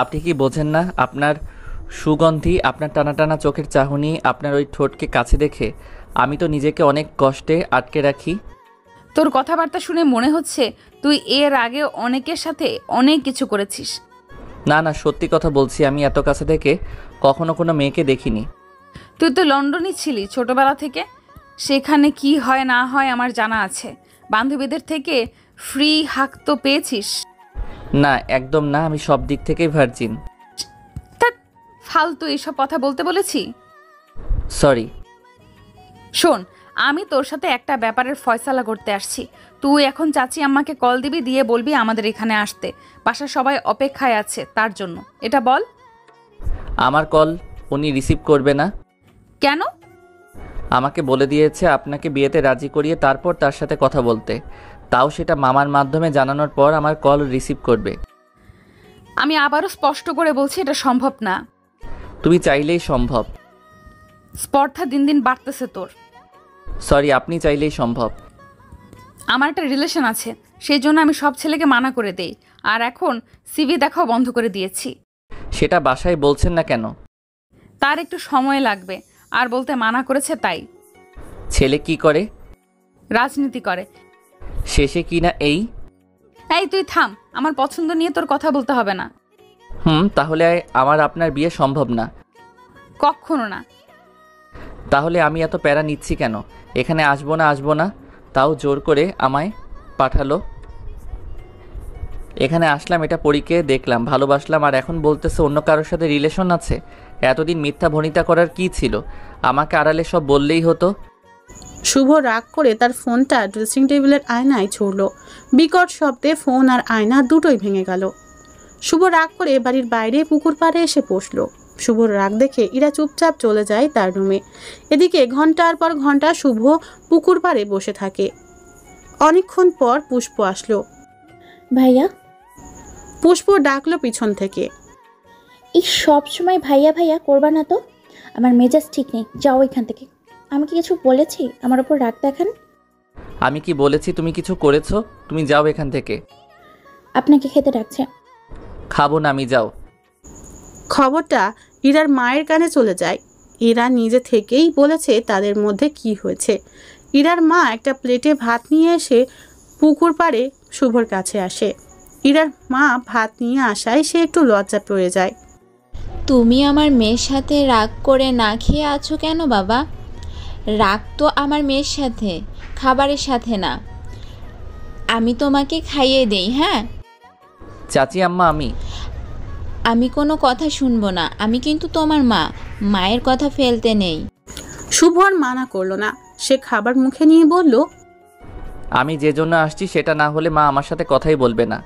আপনি কি বোঝেন না? আপনার সুগন্ধি, আপনার টানা টানা চোখের চাহনি, আপনার ওই ঠোঁটকে কাছে দেখে আমি তো নিজেকে অনেক কষ্টে আটকে রাখি। তোর কথাবার্তা শুনে মনে হচ্ছে তুই এর আগে অনেকের সাথে অনেক কিছু করেছিস। না না, সত্যি কথা বলছি, আমি এত কাছে থেকে কখনো কোনো মেয়েকে দেখিনি। তুই তো লন্ডনে ছিলি ছোটবেলা থেকে, সেখানে কি হয় না হয় আমার জানা আছে। বান্ধবীদের থেকে ফ্রি হাক তো পেয়েছিস? না, একদম না, আমি সব দিক থেকেই ভার্জিন। ধ্যাৎ, ফালতু এইসব কথা বলতে বলেছি? সরি। শোন, আমি তোর সাথে একটা ব্যাপারের ফয়সালা করতে আসছি। তুই এখন চাচি আম্মাকে কল দিবি, দিয়ে বলবি আমাদের এখানে আসতে। বাসার সবাই অপেক্ষায় আছে তার জন্য। এটা বল। আমার কল উনি রিসিভ করবে না। কেন? আমাকে বলে দিয়েছে আপনাকে বিয়েতে রাজি করিয়ে তারপর তার সাথে কথা বলতে, তাও সেটা মামার মাধ্যমে জানানোর পর আমার কল রিসিভ করবে। আমি আবারও স্পষ্ট করে বলছি, এটা সম্ভব না। তুমি চাইলেই সম্ভব। স্পর্ধা দিন দিন বাড়তেছে তোর। সরি, আপনি চাইলেই সম্ভব। আমার একটা রিলেশন আছে, সেই জন্য আমি সব ছেলেকে মানা করে দেই, আর এখন সিভি দেখাও বন্ধ করে দিয়েছি। সেটা বাসায় বলছেন না কেন? তার একটু সময় লাগবে, আর বলতে মানা করেছে তাই। ছেলে কি করে? রাজনীতি করে। শেষে কি না এই? এই তুই থাম, আমার পছন্দ নিয়ে তোর কথা বলতে হবে না। তাহলে আমার আপনার বিয়ে সম্ভব না? কখনো না। তাহলে আমি এত প্যারা নিচ্ছি কেন? এখানে আসবো না, তাও জোর করে আমায় পাঠালো। এখানে আসলাম, এটা পরীকে দেখলাম, ভালোবাসলাম, আর এখন বলতেছে অন্য কারোর সাথে রিলেশন আছে। এতদিন মিথ্যা ভনিতা করার কি ছিল? আমাকে আড়ালে সব বললেই হতো। শুভ রাগ করে তার ফোনটা ড্রেসিং টেবিলের আয়নায় ছুড়ল। বিকট শব্দে ফোন আর আয়না দুটোই ভেঙে গেল। শুভ রাগ করে বাড়ির বাইরে পুকুর পাড়ে এসে বসল। শুভর রাগ দেখে ইরা চুপচাপ চলে যায় তার রুমে। এদিকে ঘন্টার পর ঘন্টা শুভ পুকুর পাড়ে বসে থাকে। অনেকক্ষণ পর পুষ্প আসলো। ভাইয়া। পুষ্প ডাকলো পিছন থেকে। এই সব সময় ভাইয়া ভাইয়া করবা না তো, আমার মেজাজ ঠিক নেই, যাও এখান থেকে। আমি কি কিছু বলেছি আমার উপর রাগ দেখান? আমি কি বলেছি তুমি কিছু করেছো? তুমি যাও এখান থেকে। আপনাকে খেতে ডাকছে। খাবো না আমি, যাও। খবরটা ইরার মায়ের কানে চলে যায়। ইরা নিজে থেকেই বলেছে তাদের মধ্যে কি হয়েছে। ইরার মা একটা প্লেটে ভাত নিয়ে এসে পুকুর পাড়ে শুভর কাছে আসে। ইরার মা ভাত নিয়ে আসায় সে একটু লজ্জা পড়ে যায়। তুমি আমার মেয়ের সাথে রাগ করে না খেয়ে আছো কেন বাবা? রাগ তো আমার মেয়ের সাথে, খাবারের সাথে না। আমি তোমাকে খাইয়ে দেই। হ্যাঁ চাচি আম্মা, আমি কোনো কথা শুনবো না। আমি কিন্তু তোমার মা, মায়ের কথা ফেলতে নেই। শুভ আর মানা করলো না। সে খাবার মুখে নিয়ে বলল, আমি যে জন্য আসছি সেটা না হলে মা আমার সাথে কথাই বলবে না।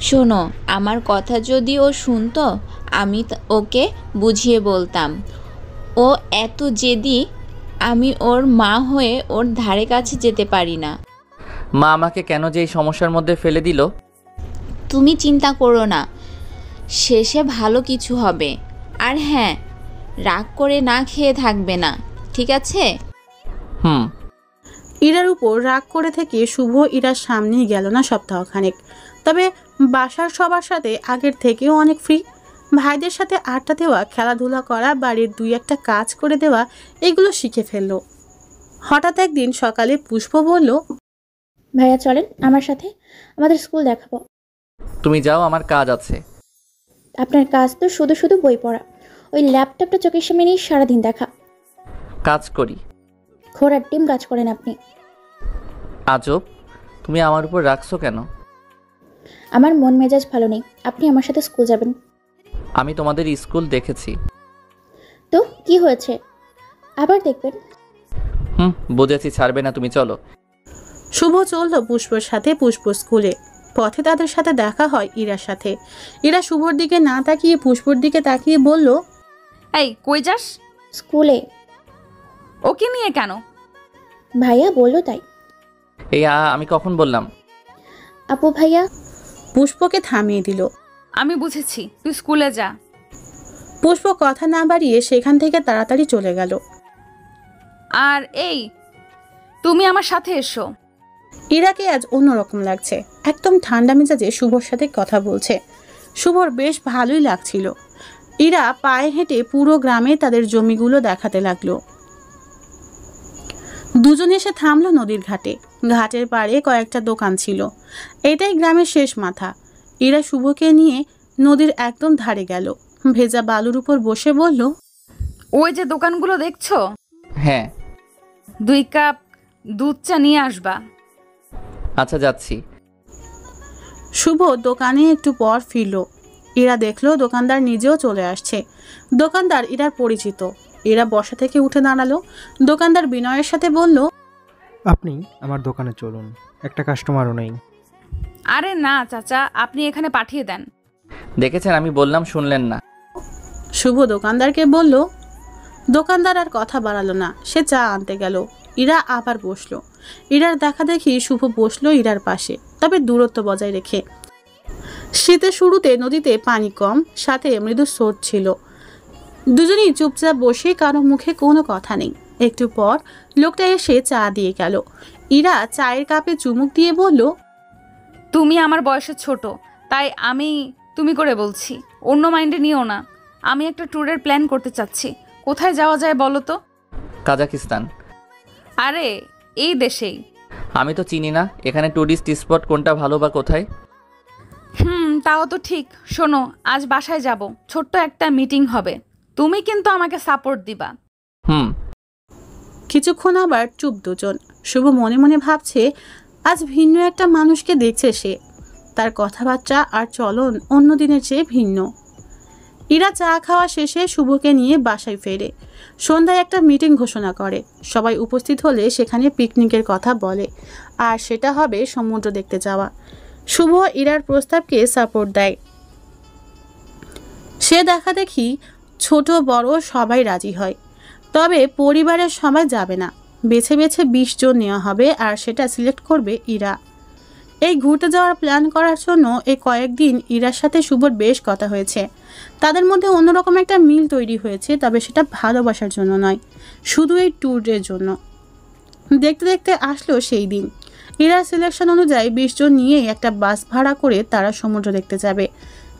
শোনো, আমার কথা যদি ও শুনতো আমি ওকে বুঝিয়ে বলতাম। ও এত জেদি, আমি ওর মা হয়ে ওর ধারে কাছে যেতে পারি না। মা আমাকে কেন যে এই সমস্যার মধ্যে ফেলে দিল? তুমি চিন্তা করো না, শেষে ভালো কিছু হবে। আর হ্যাঁ, রাগ করে না খেয়ে থাকবে না, ঠিক আছে? ইরার উপর রাগ করে থেকে শুভ ইরার সামনেই গেল না সপ্তাহখানেক। তবে বাসার সবার সাথে আগের থেকেও অনেক ফ্রি। ভাইদের সাথে আড্ডা দেওয়া, খেলাধুলা করা, বাড়ির দুই একটা কাজ করে দেওয়া, এগুলো শিখে ফেলল। হঠাৎ একদিন সকালে পুষ্প বলল, ভাইয়া চলেন আমার সাথে, আমাদের স্কুল দেখাবো। তুমি যাও, আমার কাজ আছে। আপনার কাজ তো শুধু শুধু বই পড়া, ওই ল্যাপটপটা চোখের সামনে নিয়ে সারাদিন দেখা। কাজ করি। ঘোড়ার ডিম কাজ করেন আপনি। আজব, তুমি আমার উপর রাখছো কেন? আমার মন মেজাজ ভালো নেই, আপনি আমার সাথে স্কুল যাবেন। আমি তোমাদের স্কুল দেখেছি। তো কি হয়েছে, আবার দেখবেন? বুঝেছি, ছাড়বে না তুমি, চলো। শুভ চলল পুষ্পর সাথে পুষ্প স্কুলে। পথে তাদের সাথে দেখা হয় ইরার সাথে। ইরা শুভর দিকে না তাকিয়ে পুষ্পর দিকে তাকিয়ে বলল, এই কই যাস? স্কুলে। ওকে নিয়ে কেন? ভাইয়া বললো তাই। এই আমি কখন বললাম? আপু ভাইয়া পুষ্পকে থামিয়ে দিল। আমি বুঝেছি, তুই স্কুলে যা। পুষ্প কথা না বাড়িয়ে সেখান থেকে তাড়াতাড়ি চলে গেল। আর এই, তুমি আমার সাথে এসো। ইরাকে আজ অন্যরকম লাগছে। একদম ঠান্ডা মেজাজে শুভর সাথে কথা বলছে। শুভর বেশ ভালোই লাগছিল। ইরা পায়ে হেঁটে পুরো গ্রামে তাদের জমিগুলো দেখাতে লাগলো। দুজন এসে থামলো নদীর ঘাটে। ঘাটের পাড়ে কয়েকটা দোকান ছিল। এটাই গ্রামের শেষ মাথা। ইরা শুভকে নিয়ে নদীর একদম ধারে গেল। ভেজা বালুর উপর বসে বলল, ওই যে দোকানগুলো দেখছো, হ্যাঁ। 2 কাপ দুধ চা নিয়ে আসবা। আচ্ছা, যাচ্ছি। শুভ দোকানে একটু পর ফিরল। ইরা দেখলো দোকানদার নিজেও চলে আসছে। দোকানদার ইরার পরিচিত। ইরা বসা থেকে উঠে দাঁড়ালো। দোকানদার বিনয়ের সাথে বলল, আপনি আমার দোকানে চলুন, একটা কাস্টমারও নেই। আরে না চাচা, আপনি এখানে পাঠিয়ে দেন। দেখেছেন, আমি বললাম, শুনলেন না। শুভ দোকানদারকে বলল। দোকানদার আর কথা বাড়ালো না, সে চা আনতে গেল। ইরা আবার বসলো। ইরার দেখা দেখি শুভ বসলো ইরার পাশে, তবে দূরত্ব বজায় রেখে। শীতের শুরুতে নদীতে পানি কম, সাথে মৃদু স্রোত ছিল। দুজনেই চুপচাপ বসে, কারো মুখে কোনো কথা নেই। একটু পর লোকটা এসে চা দিয়ে গেল। ইরা চায়ের কাপে চুমুক দিয়ে বলল, তুমি আমার বয়সে ছোট, তাই আমি তুমি করে বলছি, অন্য মাইন্ডে নিও না। আমি একটা ট্যুরের প্ল্যান করতে চাচ্ছি। কোথায় যাওয়া যায় বলো তো? কাজাকিস্তান। আরে এই দেশেই। আমি তো চিনি না এখানে টুরিস্ট স্পট কোনটা ভালো বা কোথায়। তাও তো ঠিক। শোনো, আজ বাসায় যাব, ছোট্ট একটা মিটিং হবে। তুমি কিন্তু আমাকে সাপোর্ট দিবা। হুম। কিছুক্ষণ আবার চুপ দুজন। শুভ মনে মনে ভাবছে, আজ ভিন্ন একটা মানুষকে দেখছে সে। তার কথাবার্তা আর চলন অন্য দিনের চেয়ে ভিন্ন। ইরা চা খাওয়া শেষে শুভকে নিয়ে বাসায় ফেরে। সন্ধ্যায় একটা মিটিং ঘোষণা করে। সবাই উপস্থিত হলে সেখানে পিকনিকের কথা বলে, আর সেটা হবে সমুদ্র দেখতে যাওয়া। শুভ ইরার প্রস্তাবকে সাপোর্ট দেয়। সে দেখা দেখি ছোট বড় সবাই রাজি হয়। তবে পরিবারের সবাই যাবে না। বেছে বেছে 20 জন নেওয়া হবে, আর সেটা সিলেক্ট করবে ইরা। এই ঘুরতে যাওয়ার প্ল্যান করার জন্য এই কয়েকদিন ইরার সাথে শুভর বেশ কথা হয়েছে। তাদের মধ্যে অন্যরকম একটা মিল তৈরি হয়েছে, তবে সেটা ভালোবাসার জন্য নয়, শুধু এই ট্যুরের জন্য। দেখতে দেখতে আসলো সেই দিন। ইরার সিলেকশন অনুযায়ী 20 জন নিয়ে একটা বাস ভাড়া করে তারা সমুদ্র দেখতে যাবে।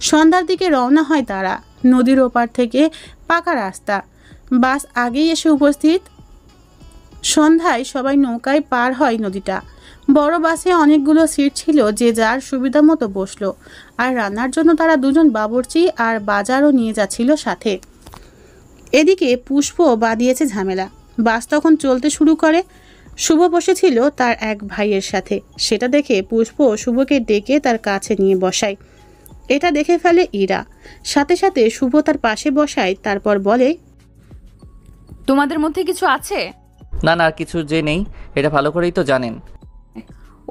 সন্ধ্যার দিকে রওনা হয় তারা। নদীর ওপার থেকে পাকা রাস্তা, বাস আগেই এসে উপস্থিত। সন্ধ্যায় সবাই নৌকায় পার হয় নদীটা। বড় বাসে অনেকগুলো সিট ছিল, যে যার সুবিধা মতো বসলো। আর রান্নার জন্য তারা দুজন বাবুর্চি আর বাজারও নিয়ে যাচ্ছিল সাথে। এদিকে পুষ্প বাদিয়েছে ঝামেলা। বাস তখন চলতে শুরু করে। শুভ বসেছিল তার এক ভাইয়ের সাথে। সেটা দেখে পুষ্প শুভকে ডেকে তার কাছে নিয়ে বসায়। এটা দেখে ফেলে ইরা। সাথে সাথে শুভ তার পাশে বসায়, তারপর বলে, তোমাদের মধ্যে কিছু আছে? না না, আর কিছু যে নেই, এটা ভালো করেই তো জানেন।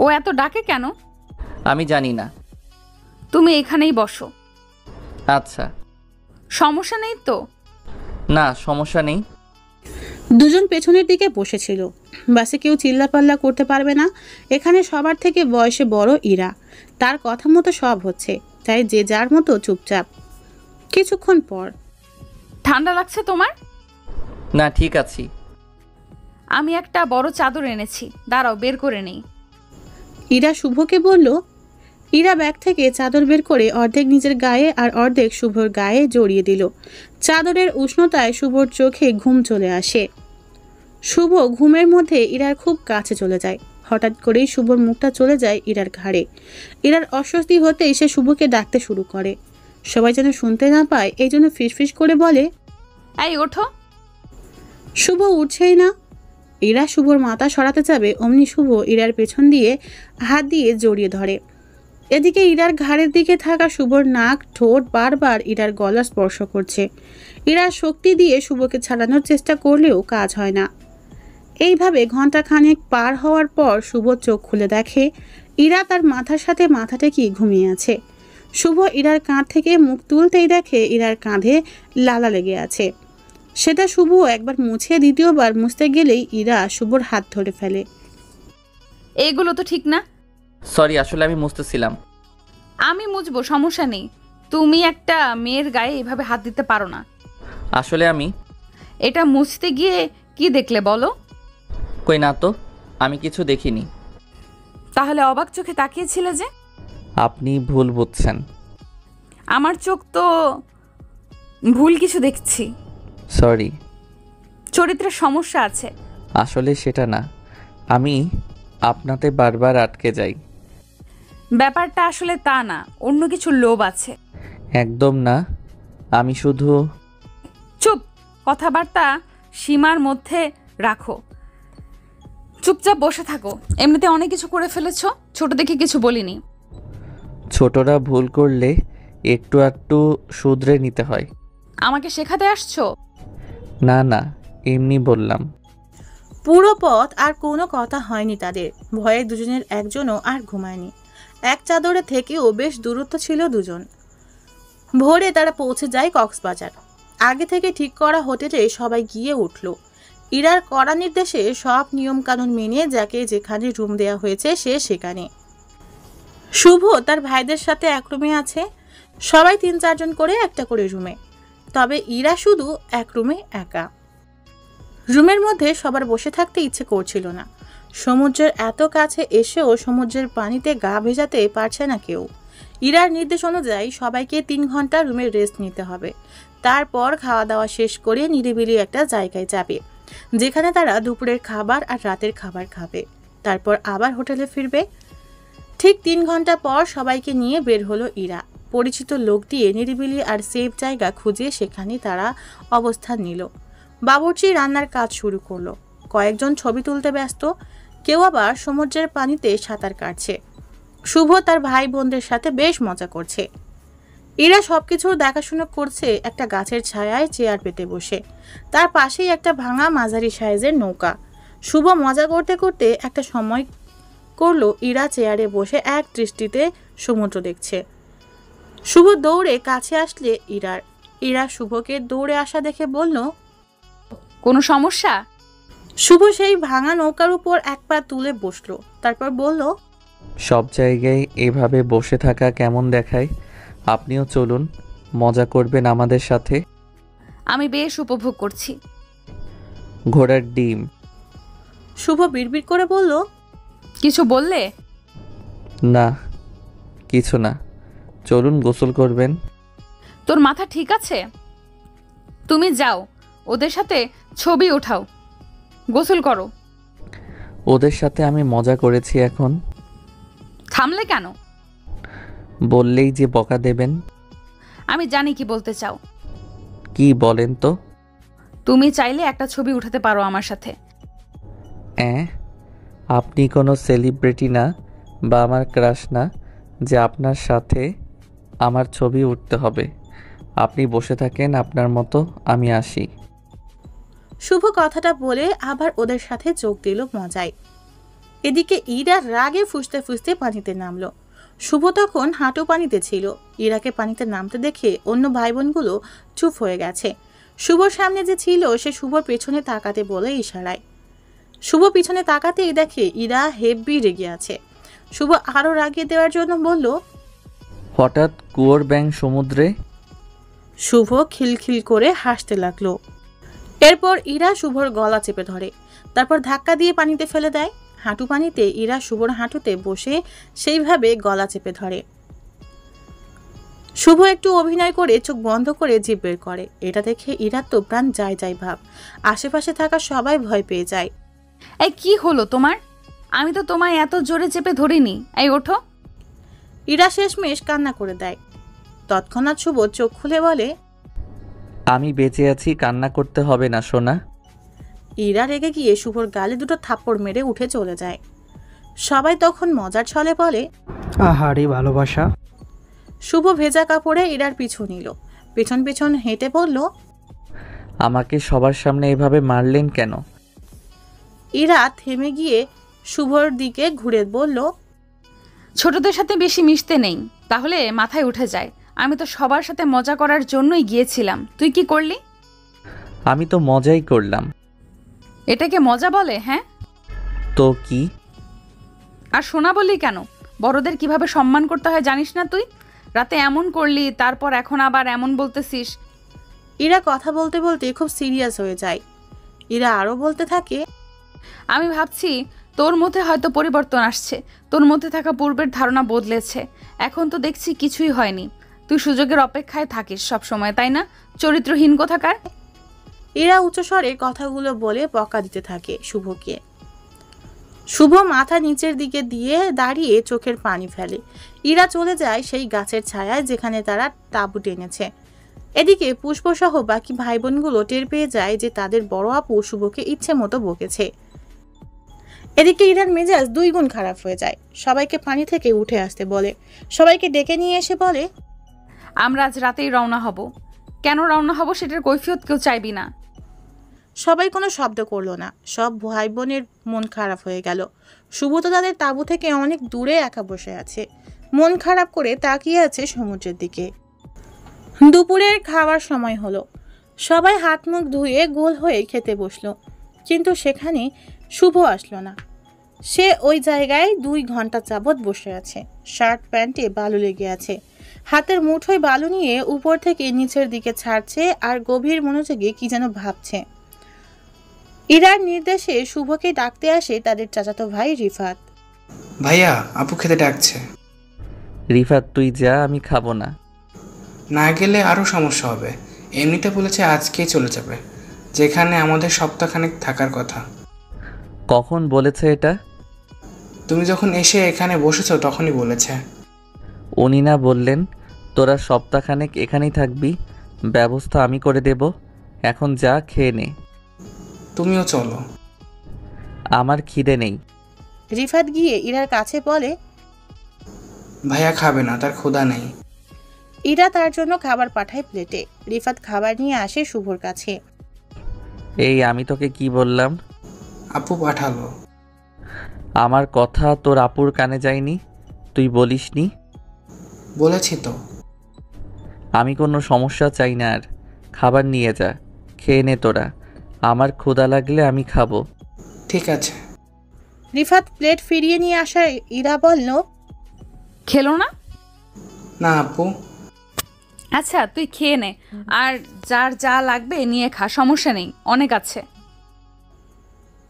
ও এত ডাকে কেন? আমি জানি না। তুমি এখানেই বসো। আচ্ছা। সমস্যা নেই তো? না, সমস্যা নেই। দুজন পেছনের দিকে বসেছিল। বাসে কেউ চিল্লাপাল্লা করতে পারবে না। এখানে সবার থেকে বয়সে বড় ইরা। তার কথা মতো সব হচ্ছে, তাই যে যার মতো চুপচাপ। কিছুক্ষণ পর, ঠান্ডা লাগছে তোমার? না, ঠিক আছি। আমি একটা বড় চাদর এনেছি, দাঁড়াও বের করে নেই। ইরা শুভকে বলল। ইরা ব্যাগ থেকে চাদর বের করে অর্ধেক নিজের গায়ে আর অর্ধেক শুভর গায়ে জড়িয়ে দিল। চাদরের উষ্ণতায় শুভর চোখে ঘুম চলে আসে। শুভ ঘুমের মধ্যে ইরার খুব কাছে চলে যায়। হঠাৎ করেই শুভর মুখটা চলে যায় ইরার ঘাড়ে। ইরার অস্বস্তি হতেই সে শুভকে ডাকতে শুরু করে। সবাই যেন শুনতে না পায়, এই জন্য ফিসফিস করে বলে, এই ওঠো। শুভ উঠছেই না। ইরা শুভর মাথা সরাতে যাবে, অমনি শুভ ইরার পেছন দিয়ে হাত দিয়ে জড়িয়ে ধরে। এদিকে ইরার ঘাড়ের দিকে থাকা শুভর নাক ঠোঁট বারবার ইরার গলা স্পর্শ করছে। ইরা শক্তি দিয়ে শুভকে ছাড়ানোর চেষ্টা করলেও কাজ হয় না। এইভাবে ঘন্টাখানেক পার হওয়ার পর শুভ চোখ খুলে দেখে ইরা তার মাথার সাথে মাথা টেকিয়ে ঘুমিয়ে আছে। শুভ ইরার কাঁধ থেকে মুখ তুলতেই দেখে ইরার কাঁধে লালা লেগে আছে। সেটা শুভ একবার মুছে দ্বিতীয়বার মুছতে গেলেই ইরা শুভর হাত ধরে ফেলে। এগুলো তো ঠিক না। সরি, আসলে আমি মুছতেছিলাম। আমি মুছবো, সমস্যা নেই। তুমি একটা মেয়ের গায়ে এভাবে হাত দিতে পারো না। আসলে আমি এটা মুছতে গিয়ে কি দেখলে বলো? কই না তো, আমি কিছু দেখিনি। তাহলে অবাক চোখে তাকিয়েছিলে যে? আপনি ভুল বুঝছেন। আমার চোখ তো ভুল কিছু দেখছি। সরি। চরিত্রের সমস্যা আছে। আসলে সেটা না, আমি আপনাতে বারবার আটকে যাই। ব্যাপারটা আসলে তা না, অন্য কিছু লোভ আছে। একদম না, আমি শুধু... চুপ, কথাবার্তা সীমার মধ্যে রাখো। চুপচাপ বসে থাকো। এমনিতে অনেক কিছু করে ফেলেছো, ছোট দেখে কিছু বলিনি। ছোটরা ভুল করলে একটু একটু শুধরে নিতে হয়। আমাকে শেখাতে আসছো? না না, এমনি বললাম। পুরো পথ আর কোনো কথা হয়নি তাদের। ভয়ে দুজনের একজনও আর ঘুমায়নি। এক চাদরে থেকেও বেশ দূরত্ব ছিল দুজন। ভোরে তারা পৌঁছে যায় কক্সবাজার। আগে থেকে ঠিক করা হোটেলে সবাই গিয়ে উঠল। ইরার কড়া নির্দেশে সব নিয়মকানুন মেনে যাকে যেখানে রুম দেওয়া হয়েছে সে সেখানে। শুভ তার ভাইদের সাথে এক রুমে আছে। সবাই 3-4 জন করে একটা করে রুমে। তবে ইরা শুধু এক রুমে একা। রুমের মধ্যে সবার বসে থাকতে ইচ্ছে করছিল না। সমুদ্রের এত কাছে এসেও সমুদ্রের পানিতে গা ভেজাতে পারছে না কেউ। ইরার নির্দেশ অনুযায়ী সবাইকে 3 ঘন্টা রুমে রেস্ট নিতে হবে। তারপর খাওয়া দাওয়া শেষ করে নিরিবিলি একটা জায়গায় যাবে, যেখানে তারা দুপুরের খাবার আর রাতের খাবার খাবে। তারপর আবার হোটেলে ফিরবে। ঠিক 3 ঘন্টা পর সবাইকে নিয়ে বের হলো ইরা। পরিচিত লোক দিয়ে নিরিবিলি আর সেফ জায়গা খুঁজে সেখানে তারা অবস্থান নিল। বাবুর্চি রান্নার কাজ শুরু করলো। কয়েকজন ছবি তুলতে ব্যস্ত, কেউ আবার সমুদ্রের পানিতে সাঁতার কাটছে। শুভ তার ভাই বোনদের সাথে বেশ মজা করছে। ইরা সবকিছুর দেখাশোনা করছে একটা গাছের ছায়ায় চেয়ার পেতে বসে। তার পাশেই একটা ভাঙা মাঝারি সাইজের নৌকা। শুভ মজা করতে করতে একটা সময় করলো ইরা চেয়ারে বসে এক দৃষ্টিতে সমুদ্র দেখছে। শুভ দৌড়ে কাছে আসলে ইরা শুভকে দৌড়ে আসা দেখে বলল, কোনো সমস্যা? শুভ সেই ভাঙা নৌকার উপর এক পা তুলে বসলো। তারপর বলল, সব জায়গায় এভাবে বসে থাকা কেমন দেখায়? আপনিও চলুন, মজা করবেন আমাদের সাথে। আমি বেশ উপভোগ করছি। ঘোড়ার ডিম। শুভ বিড়বিড় করে বলল, কিছু বললে? না, কিছু না। চলুন, গোসল করবেন। তোর মাথা ঠিক আছে? তুমি যাও, ওদের সাথে ছবি ওঠাও, গোসল করো। ওদের সাথে আমি মজা করেছি, এখন থামলে কেন? বললেই যে বকা দেবেন। আমি জানি কি বলতে চাও। কি বলেন তো? তুমি চাইলে একটা ছবি উঠাতে পারো আমার সাথে। আপনি কোনো সেলিব্রিটি না বা আমার ক্রাশ না যে আপনার সাথে আমার ছবি উঠতে হবে। আপনি বসে থাকেন আপনার মতো, আমি আসি। শুভ কথাটা বলে আবার ওদের সাথে যোগ দিল মজায়। এদিকে ইরা রাগে ফুঁসতে ফুঁসতে পানিতে নামলো। শুভ তখন হাঁটু পানিতে ছিল। ইরাকে পানিতে নামতে দেখে অন্য ভাই বোনগুলো চুপ হয়ে গেছে। শুভর সামনে যে ছিল সে শুভর পেছনে তাকাতে বলে ইশারায়। শুভ পিছনে তাকাতেই দেখে ইরা হেব্বি রেগে আছে। শুভ আরো রাগিয়ে দেওয়ার জন্য বলল, হঠাৎ কুয়োর ব্যাঙ সমুদ্রে। শুভ খিলখিল করে হাসতে লাগলো। এরপর ইরা শুভর গলা চেপে ধরে, তারপর ধাক্কা দিয়ে পানিতে ফেলে দেয়। হাঁটু পানিতে ইরা শুভর হাঁটুতে বসে সেইভাবে গলা চেপে ধরে। শুভ একটু অভিনয় করে চোখ বন্ধ করে জিভ বের করে। এটা দেখে ইরার তো প্রাণ যায় যায় ভাব। আশেপাশে থাকা সবাই ভয় পেয়ে যায়। এই কি হলো তোমার? আমি তো তোমায় এত জোরে চেপে ধরিনি। এই ওঠো। ইরা শেষমেশ কান্না করে দেয়। তৎক্ষণাৎ শুভ চোখ খুলে বলে, আমি বেঁচে আছি, কান্না করতে হবে না সোনা। ইরা রেগে গিয়ে শুভর গালে দুটো থাপ্পড় মেরে উঠে চলে যায়। সবাই তখন মজার ছলে বলে, আহারে ভালোবাসা। শুভ ভেজা কাপড়ে ইরার পিছু নিল। পেছন পেছন হেঁটে বলল, আমাকে সবার সামনে এভাবে মারলেন কেন? ইরা থেমে গিয়ে শুভর দিকে ঘুরে বলল, ছোটদের সাথে বেশি মিশতে নেই, তাহলে মাথায় উঠে যায়। আমি তো সবার সাথে মজা করার জন্যই গিয়েছিলাম। তুই কি করলি? আমি তো মজাই করলাম। এটাকে মজা বলে? হ্যাঁ তো কি? আর সোনা বললি কেন? বড়দের কিভাবে সম্মান করতে হয় জানিস না তুই? রাতে এমন করলি, তারপর এখন আবার এমন বলতেছিস। ইরা কথা বলতে বলতে খুব সিরিয়াস হয়ে যায়। ইরা আরো বলতে থাকে, আমি ভাবছি তোর মধ্যে হয়তো পরিবর্তন আসছে, তোর মধ্যে থাকা পূর্বের ধারণা বদলেছে। এখন তো দেখছি কিছুই হয়নি, তুই সুযোগের অপেক্ষায় থাকিস সব সময়, তাই না? চরিত্রহীন কোথাকার। ইরা উচ্চস্বরে কথাগুলো বলে বকা দিতে থাকে শুভকে। শুভ মাথা নিচের দিকে দিয়ে দাঁড়িয়ে চোখের পানি ফেলে। ইরা চলে যায় সেই গাছের ছায়ায় যেখানে তারা তাঁবু টেনেছে। এদিকে পুষ্পসহ বাকি ভাই বোনগুলো টের পেয়ে যায় যে তাদের বড় আপু শুভকে ইচ্ছে মতো বকেছে। এদিকে ইরার মেজাজ 2 গুণ খারাপ হয়ে যায়। সবাইকে পানি থেকে উঠে আসতে বলে, সবাইকে ডেকে নিয়ে এসে বলে, আমরা আজ রাতেই রওনা হব। কেন রওনা হব সেটার কৈফিয়ত কেউ চাইবি না। সবাই কোনো শব্দ করলো না। সব ভাই বোনের মন খারাপ হয়ে গেল। শুভ তো তাদের তাঁবু থেকে অনেক দূরে একা বসে আছে, মন খারাপ করে তাকিয়ে আছে সমুদ্রের দিকে। দুপুরের খাওয়ার সময় হলো। সবাই হাত মুখ ধুয়ে গোল হয়ে খেতে বসলো, কিন্তু সেখানে শুভ আসলো না। সে ওই জায়গায় 2 ঘন্টা যাবৎ বসে আছে। শার্ট প্যান্টে বালু লেগে আছে। হাতের মুঠোয় বালু নিয়ে উপর থেকে নিচের দিকে ছাড়ছে আর গভীর মনোযোগে কি যেন ভাবছে। ইরার নির্দেশে শুভকে ডাকতে আসে তাদের চাচাতো ভাই রিফাত। ভাইয়া, আপু খেতে ডাকছে। রিফাত তুই যা, আমি খাবো না। না গেলে আরও সমস্যা হবে। এমনিতে বলেছে আজকেই চলে যাবে, যেখানে আমাদের সপ্তাহখানেক থাকার কথা। কখন বলেছে এটা? তুমি যখন এসে এখানে বসেছো তখনই বলেছে। উনি না বললেন তোরা সপ্তাহখানেক এখানেই থাকবি? ব্যবস্থা আমি করে দেব। এখন যা, খেয়ে নে। তুমিও চলো। আমার খিদে নেই। রিফাত গিয়ে ইরার কাছে বলে, ভাইয়া খাবে না, তার ক্ষুধা নেই। ইরা তার জন্য খাবার পাঠায় প্লেটে। রিফাত খাবার নিয়ে আসে শুভর কাছে। এই আমি তোকে কি বললাম? আপু পাঠালো। আমার কথা তোর আপুর কানে যায়নি? তুই বলিসনি? বলেছি তো। আমি কোনো সমস্যা চাই না আর। খাবার নিয়ে যা, খেয়ে নে তোরা। আমার ক্ষুধা লাগলে আমি খাবো। ঠিক আছে। রিফাত প্লেট ফিরিয়ে নিয়ে আসায় ইরা বলল, খেলো না? না আপু। আচ্ছা তুই খেয়ে নে, আর যার যা লাগবে নিয়ে খা, সমস্যা নেই, অনেক আছে।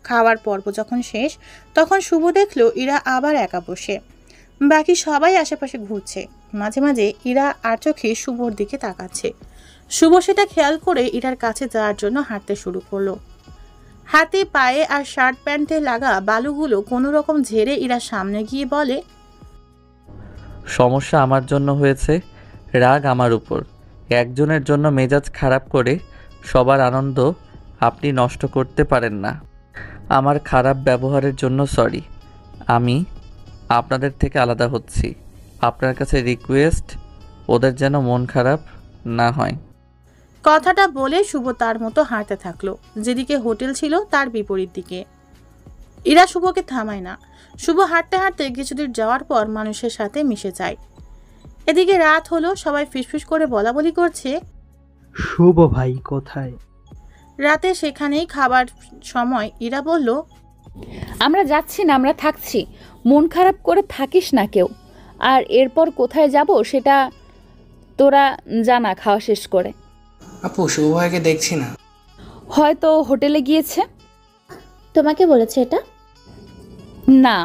খাওয়ার পর্ব যখন শেষ তখন শুভ দেখলো ইরা আবার একা বসে। বাকি সবাই আশেপাশে ঘুরছে। মাঝে মাঝে ইরা আর চোখে শুভর দিকে তাকাচ্ছে। শুভ সেটা খেয়াল করে ইরার কাছে যাওয়ার জন্য হাঁটতে শুরু করলো। হাতে পায়ে আর শার্ট প্যান্টে লাগা বালুগুলো কোনো রকম ঝেড়ে ইরার সামনে গিয়ে বলে, সমস্যা আমার জন্য হয়েছে, রাগ আমার উপর। একজনের জন্য মেজাজ খারাপ করে সবার আনন্দ আপনি নষ্ট করতে পারেন না। আমার খারাপ ব্যবহারের জন্য সরি। আমি আপনাদের থেকে আলাদা হচ্ছি। আপনার কাছে রিকোয়েস্ট, ওদের যেন মন খারাপ না হয়। কথাটা বলে শুভ তার মতো হাঁটতে থাকলো। যেদিকে হোটেল ছিল তার বিপরীত দিকে। ইরা শুভকে থামায় না। শুভ হাঁটতে হাঁটতে কিছুদূর যাওয়ার পর মানুষের সাথে মিশে যায়। এদিকে রাত হলো, সবাই ফিসফিস করে বলাবলি করছে। শুভ ভাই কোথায়? রাতে সেখানেই খাবার সময় ইরা বলল, আমরা যাচ্ছি না, আমরা থাকছি। মন খারাপ করে থাকিস না কেউ। আর এরপর কোথায় যাব সেটা তোরা জানা খাওয়া শেষ করে। আপু শুভ ভাইকে দেখছি না। হয়তো হোটেলে গিয়েছে। তোমাকে বলেছে এটা? না।